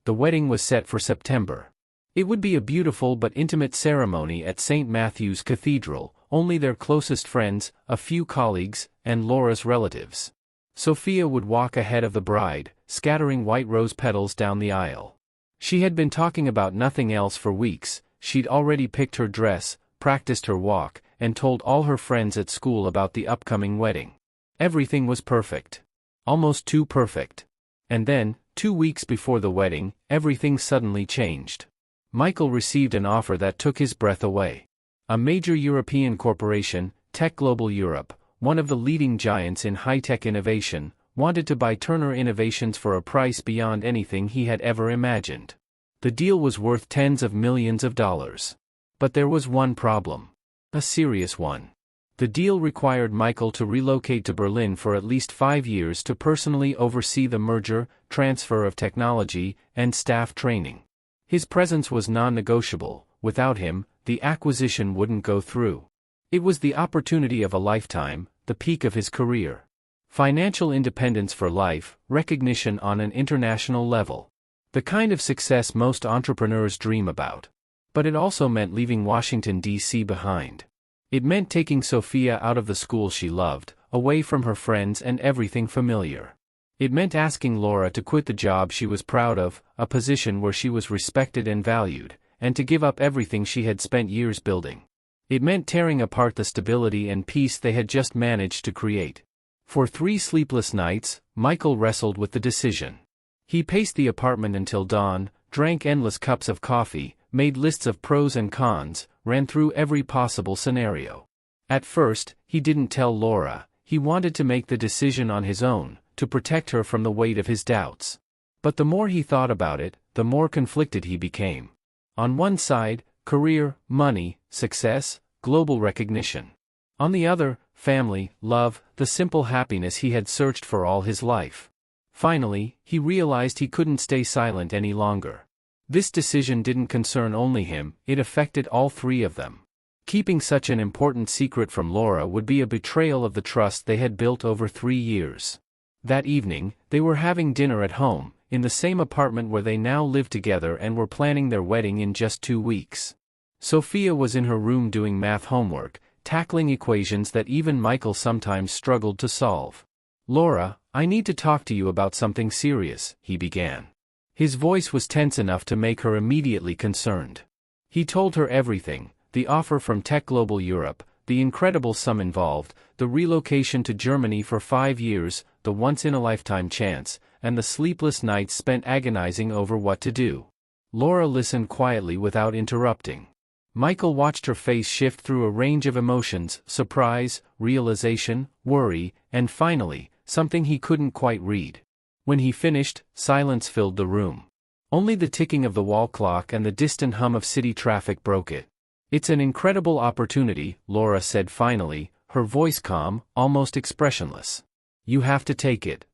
Speaker 2: The wedding was set for September. It would be a beautiful but intimate ceremony at St. Matthew's Cathedral, only their closest friends, a few colleagues, and Laura's relatives. Sophia would walk ahead of the bride, scattering white rose petals down the aisle. She had been talking about nothing else for weeks. She'd already picked her dress, practiced her walk, and told all her friends at school about the upcoming wedding. Everything was perfect. Almost too perfect. And then, 2 weeks before the wedding, everything suddenly changed. Michael received an offer that took his breath away. A major European corporation, Tech Global Europe, one of the leading giants in high-tech innovation, wanted to buy Turner Innovations for a price beyond anything he had ever imagined. The deal was worth tens of millions of dollars. But there was one problem. A serious one. The deal required Michael to relocate to Berlin for at least 5 years to personally oversee the merger, transfer of technology, and staff training. His presence was non-negotiable. Without him, the acquisition wouldn't go through. It was the opportunity of a lifetime, the peak of his career. Financial independence for life, recognition on an international level. The kind of success most entrepreneurs dream about. But it also meant leaving Washington, D.C. behind. It meant taking Sophia out of the school she loved, away from her friends and everything familiar. It meant asking Laura to quit the job she was proud of, a position where she was respected and valued, and to give up everything she had spent years building. It meant tearing apart the stability and peace they had just managed to create. For 3 sleepless nights, Michael wrestled with the decision. He paced the apartment until dawn, drank endless cups of coffee, made lists of pros and cons, ran through every possible scenario. At first, he didn't tell Laura. He wanted to make the decision on his own, to protect her from the weight of his doubts. But the more he thought about it, the more conflicted he became. On one side, career, money, success, global recognition. On the other, family, love, the simple happiness he had searched for all his life. Finally, he realized he couldn't stay silent any longer. This decision didn't concern only him, it affected all 3 of them. Keeping such an important secret from Laura would be a betrayal of the trust they had built over 3 years. That evening, they were having dinner at home, in the same apartment where they now lived together and were planning their wedding in just 2 weeks. Sophia was in her room doing math homework, tackling equations that even Michael sometimes struggled to solve. "Laura, I need to talk to you about something serious," he began. His voice was tense enough to make her immediately concerned. He told her everything, the offer from Tech Global Europe, the incredible sum involved, the relocation to Germany for 5 years, the once-in-a-lifetime chance, and the sleepless nights spent agonizing over what to do. Laura listened quietly without interrupting. Michael watched her face shift through a range of emotions: surprise, realization, worry, and finally, something he couldn't quite read. When he finished, silence filled the room. Only the ticking of the wall clock and the distant hum of city traffic broke it. "It's an incredible opportunity," Laura said finally, her voice calm, almost expressionless. "You have to take it."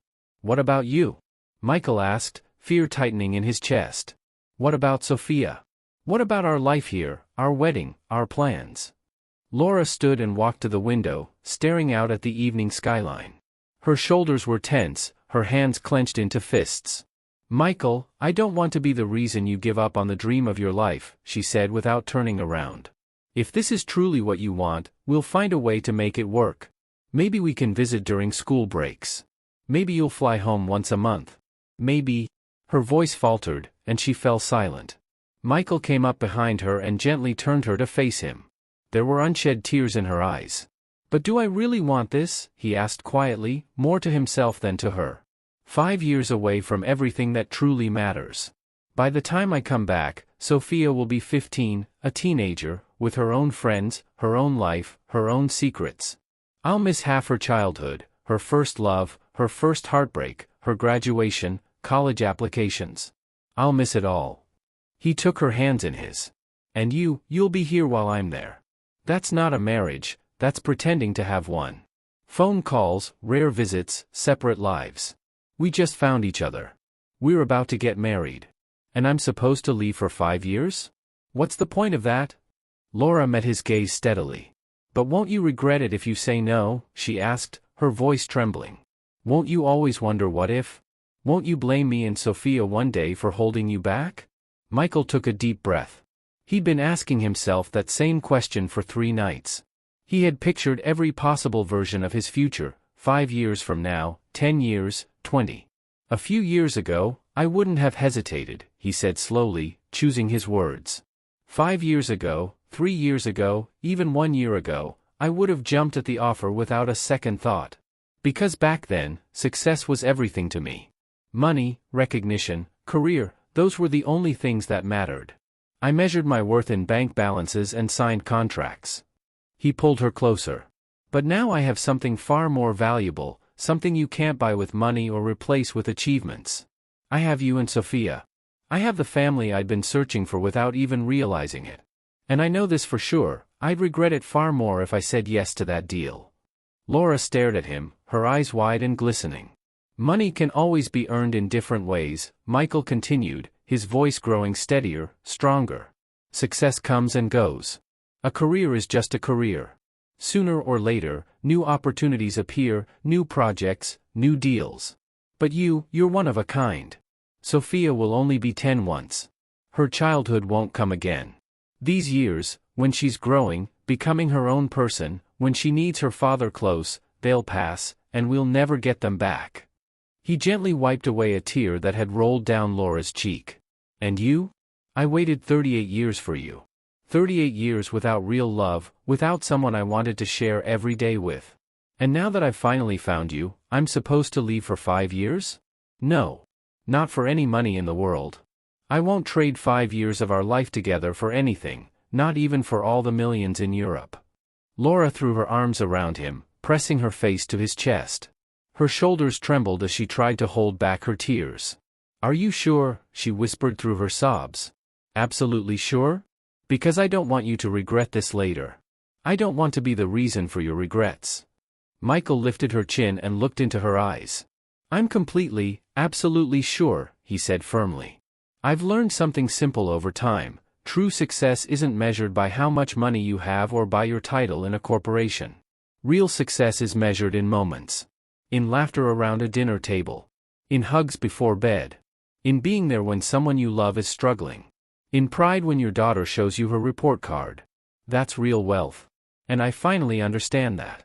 Speaker 2: "What about you?" Michael asked, fear tightening in his chest. "What about Sophia? What about our life here, our wedding, our plans?" Laura stood and walked to the window, staring out at the evening skyline. Her shoulders were tense, her hands clenched into fists. "Michael, I don't want to be the reason you give up on the dream of your life," she said without turning around. "If this is truly what you want, we'll find a way to make it work. Maybe we can visit during school breaks. Maybe you'll fly home once a month. Maybe—" Her voice faltered, and she fell silent. Michael came up behind her and gently turned her to face him. There were unshed tears in her eyes. "But do I really want this?" he asked quietly, more to himself than to her. 5 years away from everything that truly matters. By the time I come back, Sophia will be 15, a teenager, with her own friends, her own life, her own secrets. I'll miss half her childhood, her first love, her first heartbreak, her graduation, college applications. I'll miss it all. He took her hands in his. And you'll be here while I'm there. That's not a marriage, that's pretending to have one. Phone calls, rare visits, separate lives. We just found each other. We're about to get married. And I'm supposed to leave for 5 years? What's the point of that? Laura met his gaze steadily. But won't you regret it if you say no? She asked, her voice trembling. Won't you always wonder what if? Won't you blame me and Sophia one day for holding you back? Michael took a deep breath. He'd been asking himself that same question for 3 nights. He had pictured every possible version of his future, 5 years from now, 10 years, 20. A few years ago, I wouldn't have hesitated, he said slowly, choosing his words. 5 years ago, 3 years ago, even 1 year ago, I would have jumped at the offer without a second thought. Because back then, success was everything to me. Money, recognition, career, those were the only things that mattered. I measured my worth in bank balances and signed contracts. He pulled her closer. But now I have something far more valuable, something you can't buy with money or replace with achievements. I have you and Sophia. I have the family I'd been searching for without even realizing it. And I know this for sure, I'd regret it far more if I said yes to that deal. Laura stared at him, her eyes wide and glistening. Money can always be earned in different ways, Michael continued, his voice growing steadier, stronger. Success comes and goes. A career is just a career. Sooner or later, new opportunities appear, new projects, new deals. But you're one of a kind. Sophia will only be 10 once. Her childhood won't come again. These years, when she's growing, becoming her own person, when she needs her father close, they'll pass, and we'll never get them back. He gently wiped away a tear that had rolled down Laura's cheek. And you? I waited 38 years for you. 38 years without real love, without someone I wanted to share every day with. And now that I've finally found you, I'm supposed to leave for 5 years? No. Not for any money in the world. I won't trade 5 years of our life together for anything, not even for all the millions in Europe. Laura threw her arms around him, pressing her face to his chest. Her shoulders trembled as she tried to hold back her tears. Are you sure? She whispered through her sobs. Absolutely sure? Because I don't want you to regret this later. I don't want to be the reason for your regrets. Michael lifted her chin and looked into her eyes. I'm completely, absolutely sure, he said firmly. I've learned something simple over time. True success isn't measured by how much money you have or by your title in a corporation. Real success is measured in moments. In laughter around a dinner table. In hugs before bed. In being there when someone you love is struggling. In pride when your daughter shows you her report card. That's real wealth. And I finally understand that.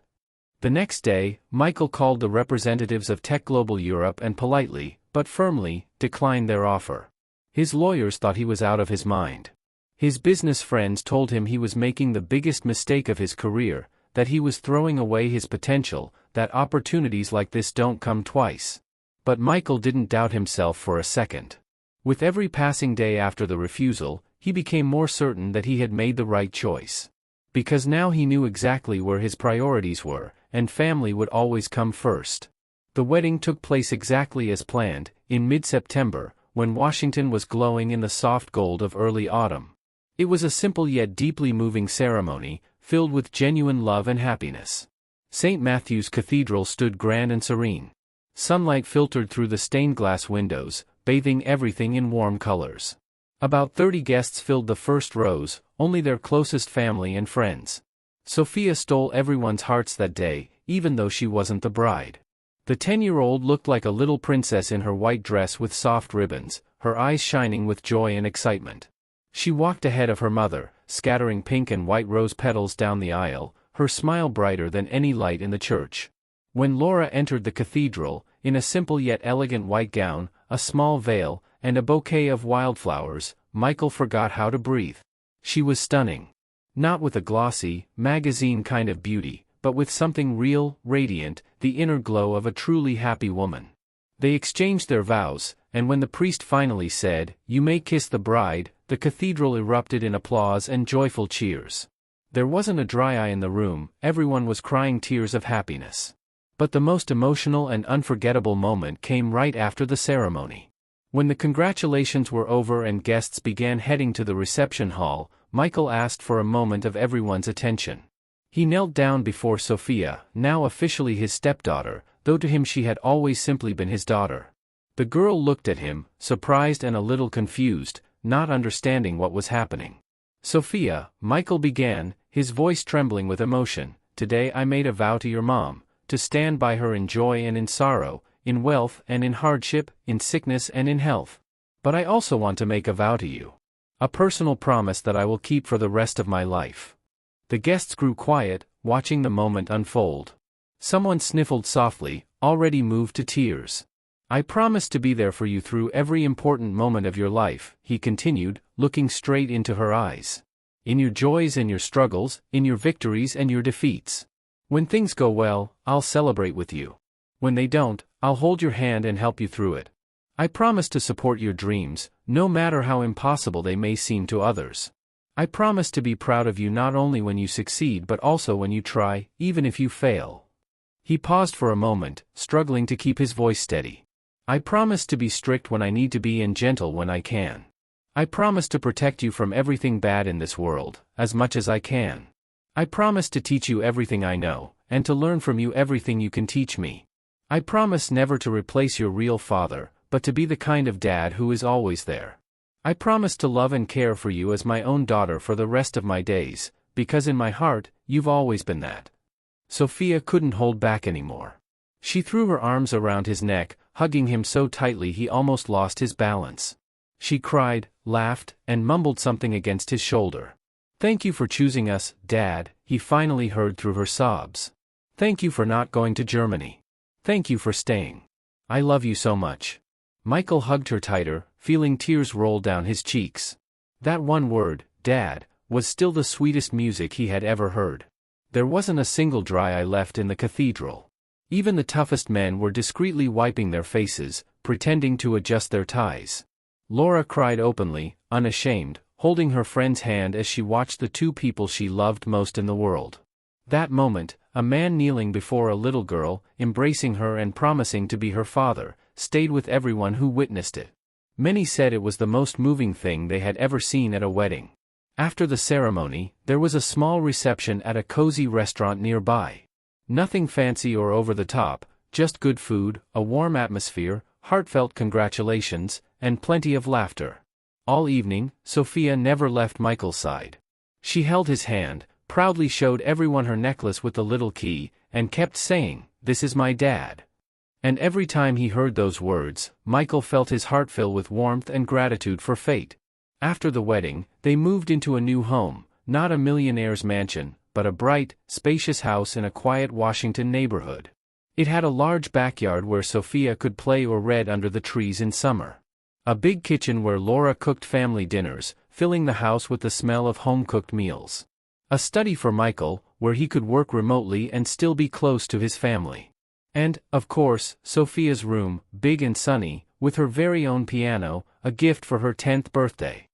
Speaker 2: The next day, Michael called the representatives of Tech Global Europe and politely, but firmly, declined their offer. His lawyers thought he was out of his mind. His business friends told him he was making the biggest mistake of his career, that he was throwing away his potential, that opportunities like this don't come twice. But Michael didn't doubt himself for a second. With every passing day after the refusal, he became more certain that he had made the right choice. Because now he knew exactly where his priorities were, and family would always come first. The wedding took place exactly as planned, in mid-September, when Washington was glowing in the soft gold of early autumn. It was a simple yet deeply moving ceremony, filled with genuine love and happiness. St. Matthew's Cathedral stood grand and serene. Sunlight filtered through the stained glass windows, bathing everything in warm colors. About 30 guests filled the first rows, only their closest family and friends. Sophia stole everyone's hearts that day, even though she wasn't the bride. The 10-year-old looked like a little princess in her white dress with soft ribbons, her eyes shining with joy and excitement. She walked ahead of her mother, scattering pink and white rose petals down the aisle, her smile brighter than any light in the church. When Laura entered the cathedral, in a simple yet elegant white gown, a small veil, and a bouquet of wildflowers, Michael forgot how to breathe. She was stunning. Not with a glossy, magazine kind of beauty, but with something real, radiant, the inner glow of a truly happy woman. They exchanged their vows, and when the priest finally said, "You may kiss the bride," the cathedral erupted in applause and joyful cheers. There wasn't a dry eye in the room, everyone was crying tears of happiness. But the most emotional and unforgettable moment came right after the ceremony. When the congratulations were over and guests began heading to the reception hall, Michael asked for a moment of everyone's attention. He knelt down before Sophia, now officially his stepdaughter, though to him she had always simply been his daughter. The girl looked at him, surprised and a little confused, not understanding what was happening. "Sophia," Michael began, his voice trembling with emotion, "today I made a vow to your mom, to stand by her in joy and in sorrow, in wealth and in hardship, in sickness and in health. But I also want to make a vow to you. A personal promise that I will keep for the rest of my life." The guests grew quiet, watching the moment unfold. Someone sniffled softly, already moved to tears. "I promise to be there for you through every important moment of your life," he continued, looking straight into her eyes. "In your joys and your struggles, in your victories and your defeats. When things go well, I'll celebrate with you. When they don't, I'll hold your hand and help you through it. I promise to support your dreams, no matter how impossible they may seem to others. I promise to be proud of you not only when you succeed but also when you try, even if you fail." He paused for a moment, struggling to keep his voice steady. "I promise to be strict when I need to be and gentle when I can. I promise to protect you from everything bad in this world, as much as I can. I promise to teach you everything I know, and to learn from you everything you can teach me. I promise never to replace your real father, but to be the kind of dad who is always there. I promise to love and care for you as my own daughter for the rest of my days, because in my heart, you've always been that." Sophia couldn't hold back anymore. She threw her arms around his neck, hugging him so tightly he almost lost his balance. She cried, laughed, and mumbled something against his shoulder. "Thank you for choosing us, Dad," he finally heard through her sobs. "Thank you for not going to Germany. Thank you for staying. I love you so much." Michael hugged her tighter, feeling tears roll down his cheeks. That one word, Dad, was still the sweetest music he had ever heard. There wasn't a single dry eye left in the cathedral. Even the toughest men were discreetly wiping their faces, pretending to adjust their ties. Laura cried openly, unashamed, holding her friend's hand as she watched the two people she loved most in the world. That moment, a man kneeling before a little girl, embracing her and promising to be her father, stayed with everyone who witnessed it. Many said it was the most moving thing they had ever seen at a wedding. After the ceremony, there was a small reception at a cozy restaurant nearby. Nothing fancy or over the top, just good food, a warm atmosphere, heartfelt congratulations, and plenty of laughter. All evening, Sophia never left Michael's side. She held his hand, proudly showed everyone her necklace with the little key, and kept saying, "This is my dad." And every time he heard those words, Michael felt his heart fill with warmth and gratitude for fate. After the wedding, they moved into a new home, not a millionaire's mansion, but a bright, spacious house in a quiet Washington neighborhood. It had a large backyard where Sophia could play or read under the trees in summer. A big kitchen where Laura cooked family dinners, filling the house with the smell of home-cooked meals. A study for Michael, where he could work remotely and still be close to his family. And, of course, Sophia's room, big and sunny, with her very own piano, a gift for her 10th birthday.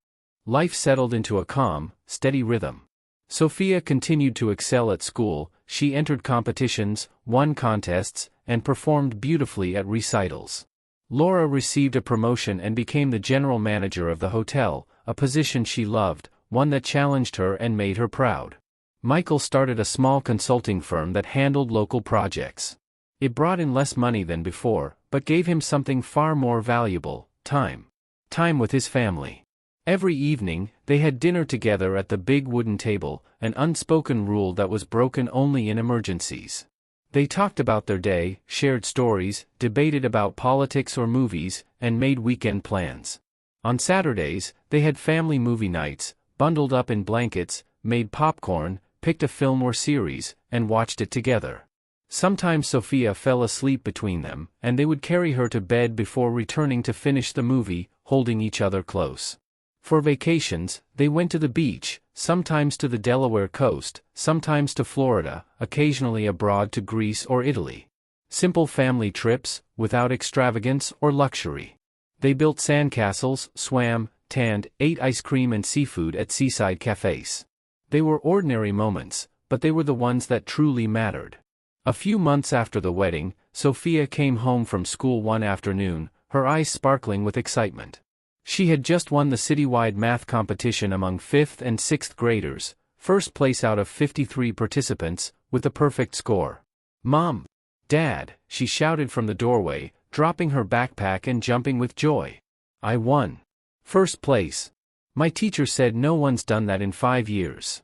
Speaker 2: Life settled into a calm, steady rhythm. Sophia continued to excel at school, she entered competitions, won contests, and performed beautifully at recitals. Laura received a promotion and became the general manager of the hotel, a position she loved, one that challenged her and made her proud. Michael started a small consulting firm that handled local projects. It brought in less money than before, but gave him something far more valuable, time. Time with his family. Every evening, they had dinner together at the big wooden table, an unspoken rule that was broken only in emergencies. They talked about their day, shared stories, debated about politics or movies, and made weekend plans. On Saturdays, they had family movie nights, bundled up in blankets, made popcorn, picked a film or series, and watched it together. Sometimes Sophia fell asleep between them, and they would carry her to bed before returning to finish the movie, holding each other close. For vacations, they went to the beach, sometimes to the Delaware coast, sometimes to Florida, occasionally abroad to Greece or Italy. Simple family trips, without extravagance or luxury. They built sandcastles, swam, tanned, ate ice cream and seafood at seaside cafes. They were ordinary moments, but they were the ones that truly mattered. A few months after the wedding, Sophia came home from school one afternoon, her eyes sparkling with excitement. She had just won the citywide math competition among 5th and 6th graders, first place out of 53 participants, with a perfect score. "Mom! Dad!" she shouted from the doorway, dropping her backpack and jumping with joy. "I won. First place. My teacher said no one's done that in 5 years."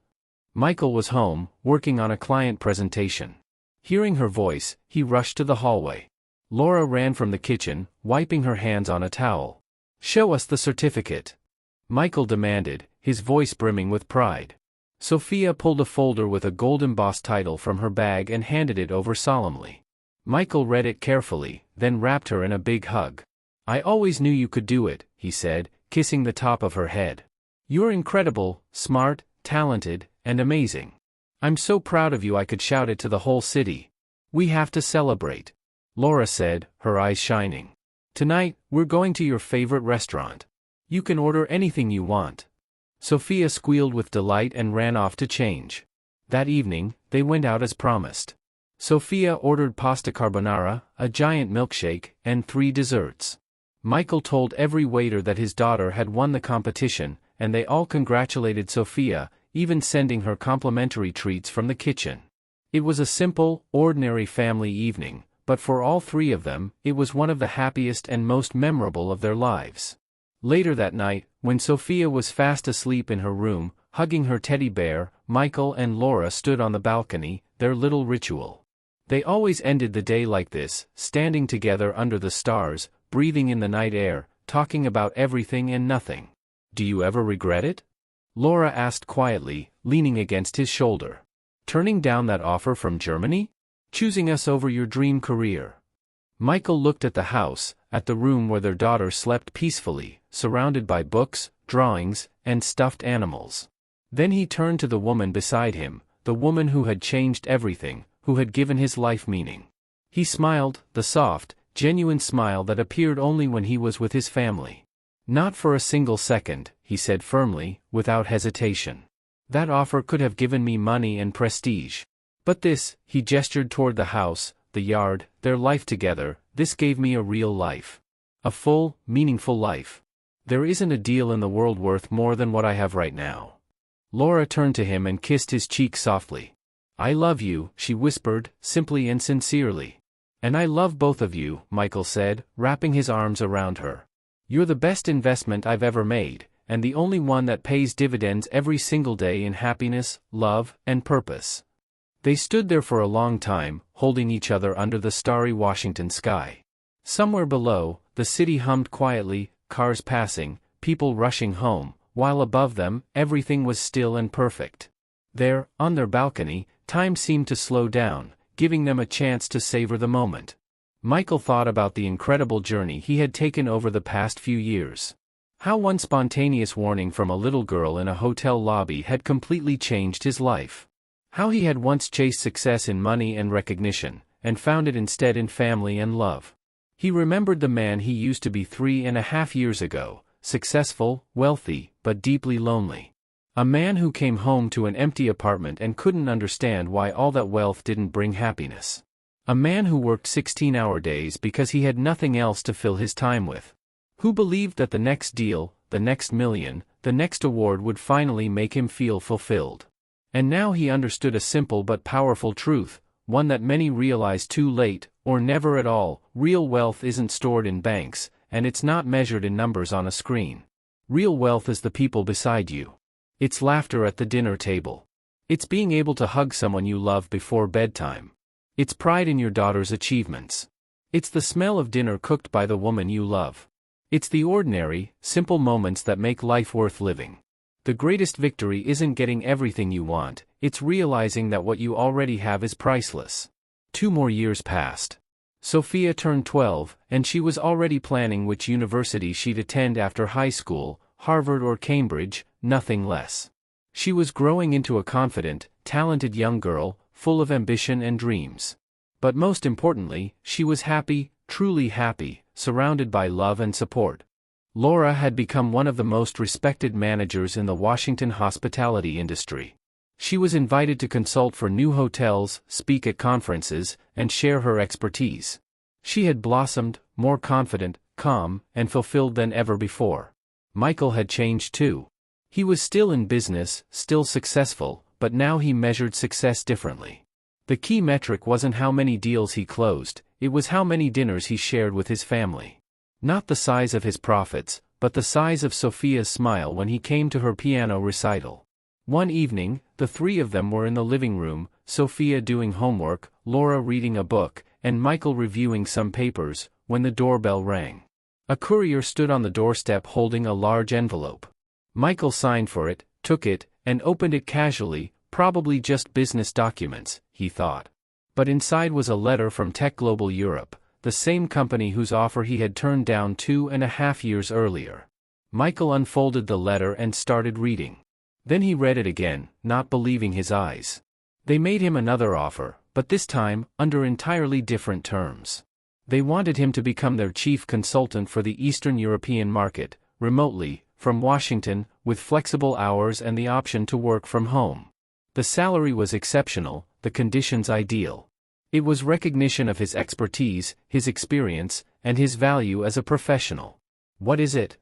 Speaker 2: Michael was home, working on a client presentation. Hearing her voice, he rushed to the hallway. Laura ran from the kitchen, wiping her hands on a towel. "Show us the certificate," Michael demanded, his voice brimming with pride. Sophia pulled a folder with a gold-embossed title from her bag and handed it over solemnly. Michael read it carefully, then wrapped her in a big hug. "I always knew you could do it," he said, kissing the top of her head. "You're incredible, smart, talented, and amazing. I'm so proud of you I could shout it to the whole city. We have to celebrate," Laura said, her eyes shining. "Tonight, we're going to your favorite restaurant. You can order anything you want." Sophia squealed with delight and ran off to change. That evening, they went out as promised. Sophia ordered pasta carbonara, a giant milkshake, and 3 desserts. Michael told every waiter that his daughter had won the competition, and they all congratulated Sophia, even sending her complimentary treats from the kitchen. It was a simple, ordinary family evening, but for all 3 of them, it was one of the happiest and most memorable of their lives. Later that night, when Sophia was fast asleep in her room, hugging her teddy bear, Michael and Laura stood on the balcony, their little ritual. They always ended the day like this, standing together under the stars, breathing in the night air, talking about everything and nothing. "Do you ever regret it?" Laura asked quietly, leaning against his shoulder. "Turning down that offer from Germany? Choosing us over your dream career?" Michael looked at the house, at the room where their daughter slept peacefully, surrounded by books, drawings, and stuffed animals. Then he turned to the woman beside him, the woman who had changed everything, who had given his life meaning. He smiled, the soft, genuine smile that appeared only when he was with his family. "Not for a single second," he said firmly, without hesitation. "That offer could have given me money and prestige. But this," he gestured toward the house, the yard, their life together, "this gave me a real life. A full, meaningful life. There isn't a deal in the world worth more than what I have right now." Laura turned to him and kissed his cheek softly. "I love you," she whispered, simply and sincerely. "And I love both of you," Michael said, wrapping his arms around her. "You're the best investment I've ever made, and the only one that pays dividends every single day in happiness, love, and purpose." They stood there for a long time, holding each other under the starry Washington sky. Somewhere below, the city hummed quietly, cars passing, people rushing home, while above them, everything was still and perfect. There, on their balcony, time seemed to slow down, giving them a chance to savor the moment. Michael thought about the incredible journey he had taken over the past few years. How one spontaneous warning from a little girl in a hotel lobby had completely changed his life. How he had once chased success in money and recognition, and found it instead in family and love. He remembered the man he used to be 3.5 years ago, successful, wealthy, but deeply lonely. A man who came home to an empty apartment and couldn't understand why all that wealth didn't bring happiness. A man who worked 16-hour days because he had nothing else to fill his time with. Who believed that the next deal, the next million, the next award would finally make him feel fulfilled. And now he understood a simple but powerful truth, one that many realize too late, or never at all: real wealth isn't stored in banks, and it's not measured in numbers on a screen. Real wealth is the people beside you. It's laughter at the dinner table. It's being able to hug someone you love before bedtime. It's pride in your daughter's achievements. It's the smell of dinner cooked by the woman you love. It's the ordinary, simple moments that make life worth living. The greatest victory isn't getting everything you want, it's realizing that what you already have is priceless. 2 more years passed. Sophia turned 12, and she was already planning which university she'd attend after high school, Harvard or Cambridge, nothing less. She was growing into a confident, talented young girl, full of ambition and dreams. But most importantly, she was happy, truly happy, surrounded by love and support. Laura had become one of the most respected managers in the Washington hospitality industry. She was invited to consult for new hotels, speak at conferences, and share her expertise. She had blossomed, more confident, calm, and fulfilled than ever before. Michael had changed too. He was still in business, still successful, but now he measured success differently. The key metric wasn't how many deals he closed, it was how many dinners he shared with his family. Not the size of his profits, but the size of Sophia's smile when he came to her piano recital. One evening, the three of them were in the living room, Sophia doing homework, Laura reading a book, and Michael reviewing some papers, when the doorbell rang. A courier stood on the doorstep holding a large envelope. Michael signed for it, took it, and opened it casually, probably just business documents, he thought. But inside was a letter from Tech Global Europe, the same company whose offer he had turned down 2.5 years earlier. Michael unfolded the letter and started reading. Then he read it again, not believing his eyes. They made him another offer, but this time, under entirely different terms. They wanted him to become their chief consultant for the Eastern European market, remotely, from Washington, with flexible hours and the option to work from home. The salary was exceptional, the conditions ideal. It was recognition of his expertise, his experience, and his value as a professional. "What is it?"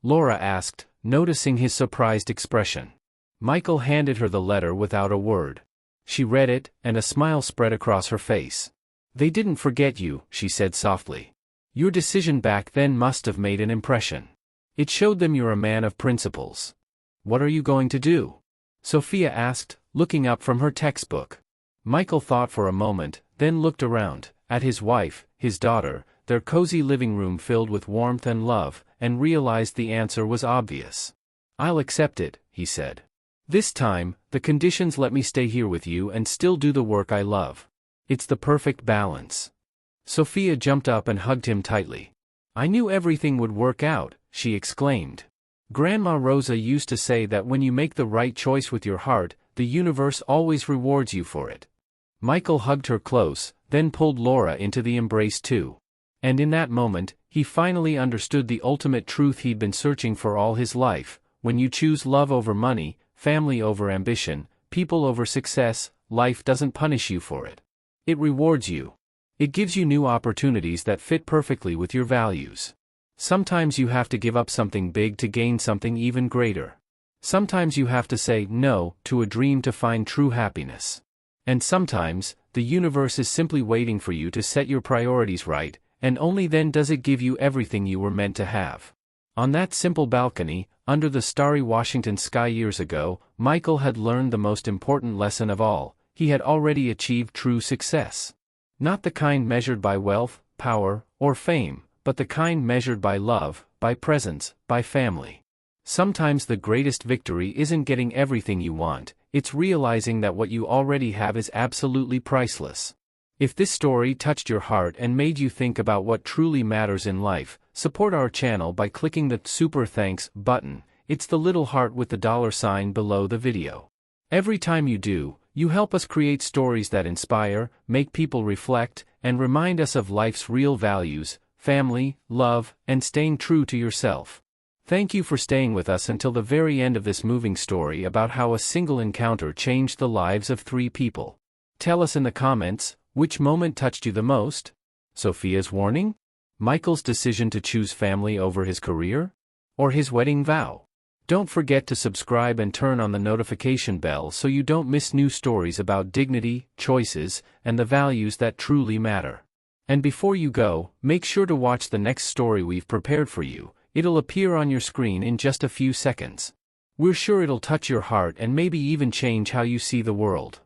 Speaker 2: Laura asked, noticing his surprised expression. Michael handed her the letter without a word. She read it, and a smile spread across her face. "They didn't forget you," she said softly. "Your decision back then must have made an impression. It showed them you're a man of principles. What are you going to do?" Sophia asked, looking up from her textbook. Michael thought for a moment, then looked around, at his wife, his daughter, their cozy living room filled with warmth and love, and realized the answer was obvious. "I'll accept it," he said. "This time, the conditions let me stay here with you and still do the work I love. It's the perfect balance." Sophia jumped up and hugged him tightly. "I knew everything would work out," she exclaimed. "Grandma Rosa used to say that when you make the right choice with your heart, the universe always rewards you for it." Michael hugged her close, then pulled Laura into the embrace too. And in that moment, he finally understood the ultimate truth he'd been searching for all his life: when you choose love over money, family over ambition, people over success, life doesn't punish you for it. It rewards you. It gives you new opportunities that fit perfectly with your values. Sometimes you have to give up something big to gain something even greater. Sometimes you have to say no to a dream to find true happiness. And sometimes, the universe is simply waiting for you to set your priorities right, and only then does it give you everything you were meant to have. On that simple balcony, under the starry Washington sky years ago, Michael had learned the most important lesson of all: he had already achieved true success. Not the kind measured by wealth, power, or fame, but the kind measured by love, by presence, by family. Sometimes the greatest victory isn't getting everything you want, it's realizing that what you already have is absolutely priceless. If this story touched your heart and made you think about what truly matters in life, support our channel by clicking the Super Thanks button. It's the little heart with the $sign below the video. Every time you do, you help us create stories that inspire, make people reflect, and remind us of life's real values: family, love, and staying true to yourself. Thank you for staying with us until the very end of this moving story about how a single encounter changed the lives of 3 people. Tell us in the comments, which moment touched you the most? Sophia's warning? Michael's decision to choose family over his career? Or his wedding vow? Don't forget to subscribe and turn on the notification bell so you don't miss new stories about dignity, choices, and the values that truly matter. And before you go, make sure to watch the next story we've prepared for you. It'll appear on your screen in just a few seconds. We're sure it'll touch your heart and maybe even change how you see the world.